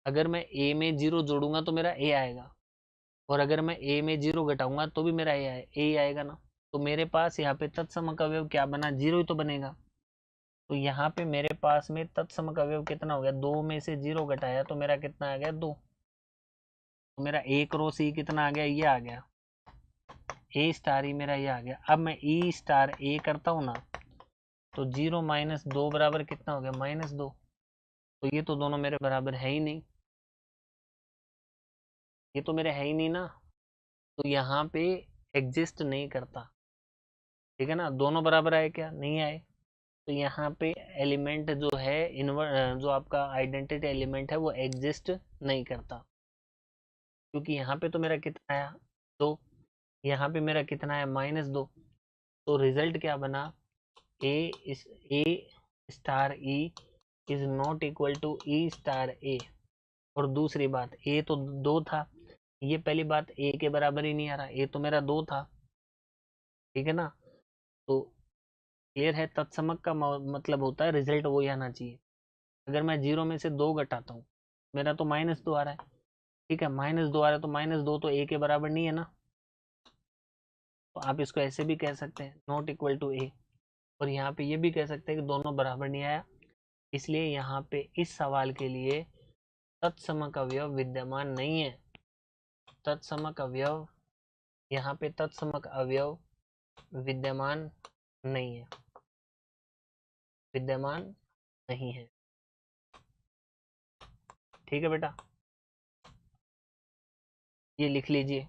अगर मैं ए में 0 जोड़ूंगा तो मेरा ए आएगा, और अगर मैं ए में 0 घटाऊंगा तो भी मेरा ए ही आएगा ना। तो मेरे पास यहाँ पे तत्समक अवयव क्या बना, 0 ही तो बनेगा। तो यहाँ पे मेरे पास में तत्समक अवयव कितना हो गया, 2 में से 0 घटाया तो मेरा कितना आ गया, 2। तो मेरा ए क्रॉस ई कितना आ गया, ये आ गया, ए स्टार ई मेरा ये आ गया। अब मैं ई स्टार ए करता हूँ ना, तो 0 माइनस 2 बराबर कितना हो गया, -2। तो ये तो दोनों मेरे बराबर है ही नहीं, ये तो मेरे है ही नहीं ना, तो यहाँ पे एग्जिस्ट नहीं करता, ठीक है ना। दोनों बराबर आए क्या, नहीं आए। तो यहाँ पे एलिमेंट जो है जो आपका आइडेंटिटी एलिमेंट है वो एग्जिस्ट नहीं करता, क्योंकि यहाँ पे तो मेरा कितना आया, 2, यहाँ पे मेरा कितना है, -2। तो रिजल्ट क्या बना, A A star E is not equal to E star A. और दूसरी बात, ए तो 2 था, ये पहली बात ए के बराबर ही नहीं आ रहा, ए तो मेरा 2 था, ठीक है ना। तो क्लियर है, तत्समक का मतलब होता है रिजल्ट वही आना चाहिए। अगर मैं 0 में से 2 घटाता हूँ, मेरा तो -2 आ रहा है, ठीक है, -2 आ रहा है, तो -2 तो ए के बराबर नहीं है ना। तो आप इसको ऐसे भी कह सकते हैं, नॉट इक्वल टू ए। और यहाँ पे ये भी कह सकते हैं कि दोनों बराबर नहीं आया, इसलिए यहाँ पे इस सवाल के लिए तत्समक अवयव विद्यमान नहीं है। तत्समक अवयव, यहाँ पे तत्समक अवयव विद्यमान नहीं है, विद्यमान नहीं है, ठीक है बेटा, ये लिख लीजिए।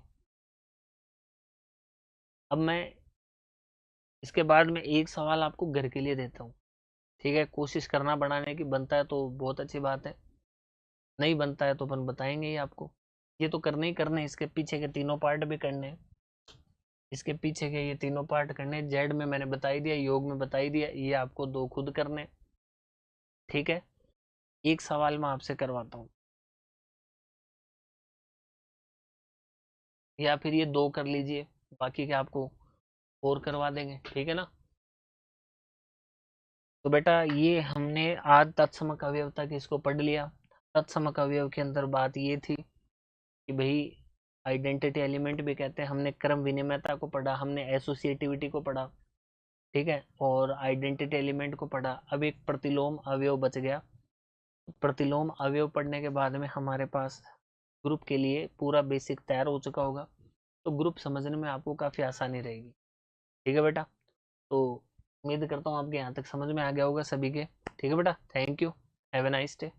अब मैं इसके बाद में एक सवाल आपको घर के लिए देता हूँ, ठीक है, कोशिश करना बनाने की, बनता है तो बहुत अच्छी बात है, नहीं बनता है तो अपन बताएंगे ही आपको। ये तो करने ही करने, इसके पीछे के तीनों पार्ट भी करने हैं, इसके पीछे के ये तीनों पार्ट करने, जेड में मैंने बता ही दिया, योग में बता ही दिया, ये आपको 2 खुद करने, ठीक है। एक सवाल मैं आपसे करवाता हूँ, या फिर ये 2 कर लीजिए, बाकी के आपको और करवा देंगे, ठीक है ना। तो बेटा ये हमने आज तत्समक अवयव तक इसको पढ़ लिया। तत्समक अवयव के अंदर बात ये थी कि भाई आइडेंटिटी एलिमेंट भी कहते हैं, हमने क्रम विनिमयता को पढ़ा, हमने एसोसिएटिविटी को पढ़ा, ठीक है, और आइडेंटिटी एलिमेंट को पढ़ा। अब एक प्रतिलोम अवयव बच गया। प्रतिलोम अवयव पढ़ने के बाद में हमारे पास ग्रुप के लिए पूरा बेसिक तैयार हो चुका होगा, तो ग्रुप समझने में आपको काफ़ी आसानी रहेगी, ठीक है बेटा। तो उम्मीद करता हूँ आपके यहाँ तक समझ में आ गया होगा सभी के, ठीक है बेटा, thank you, have a nice day.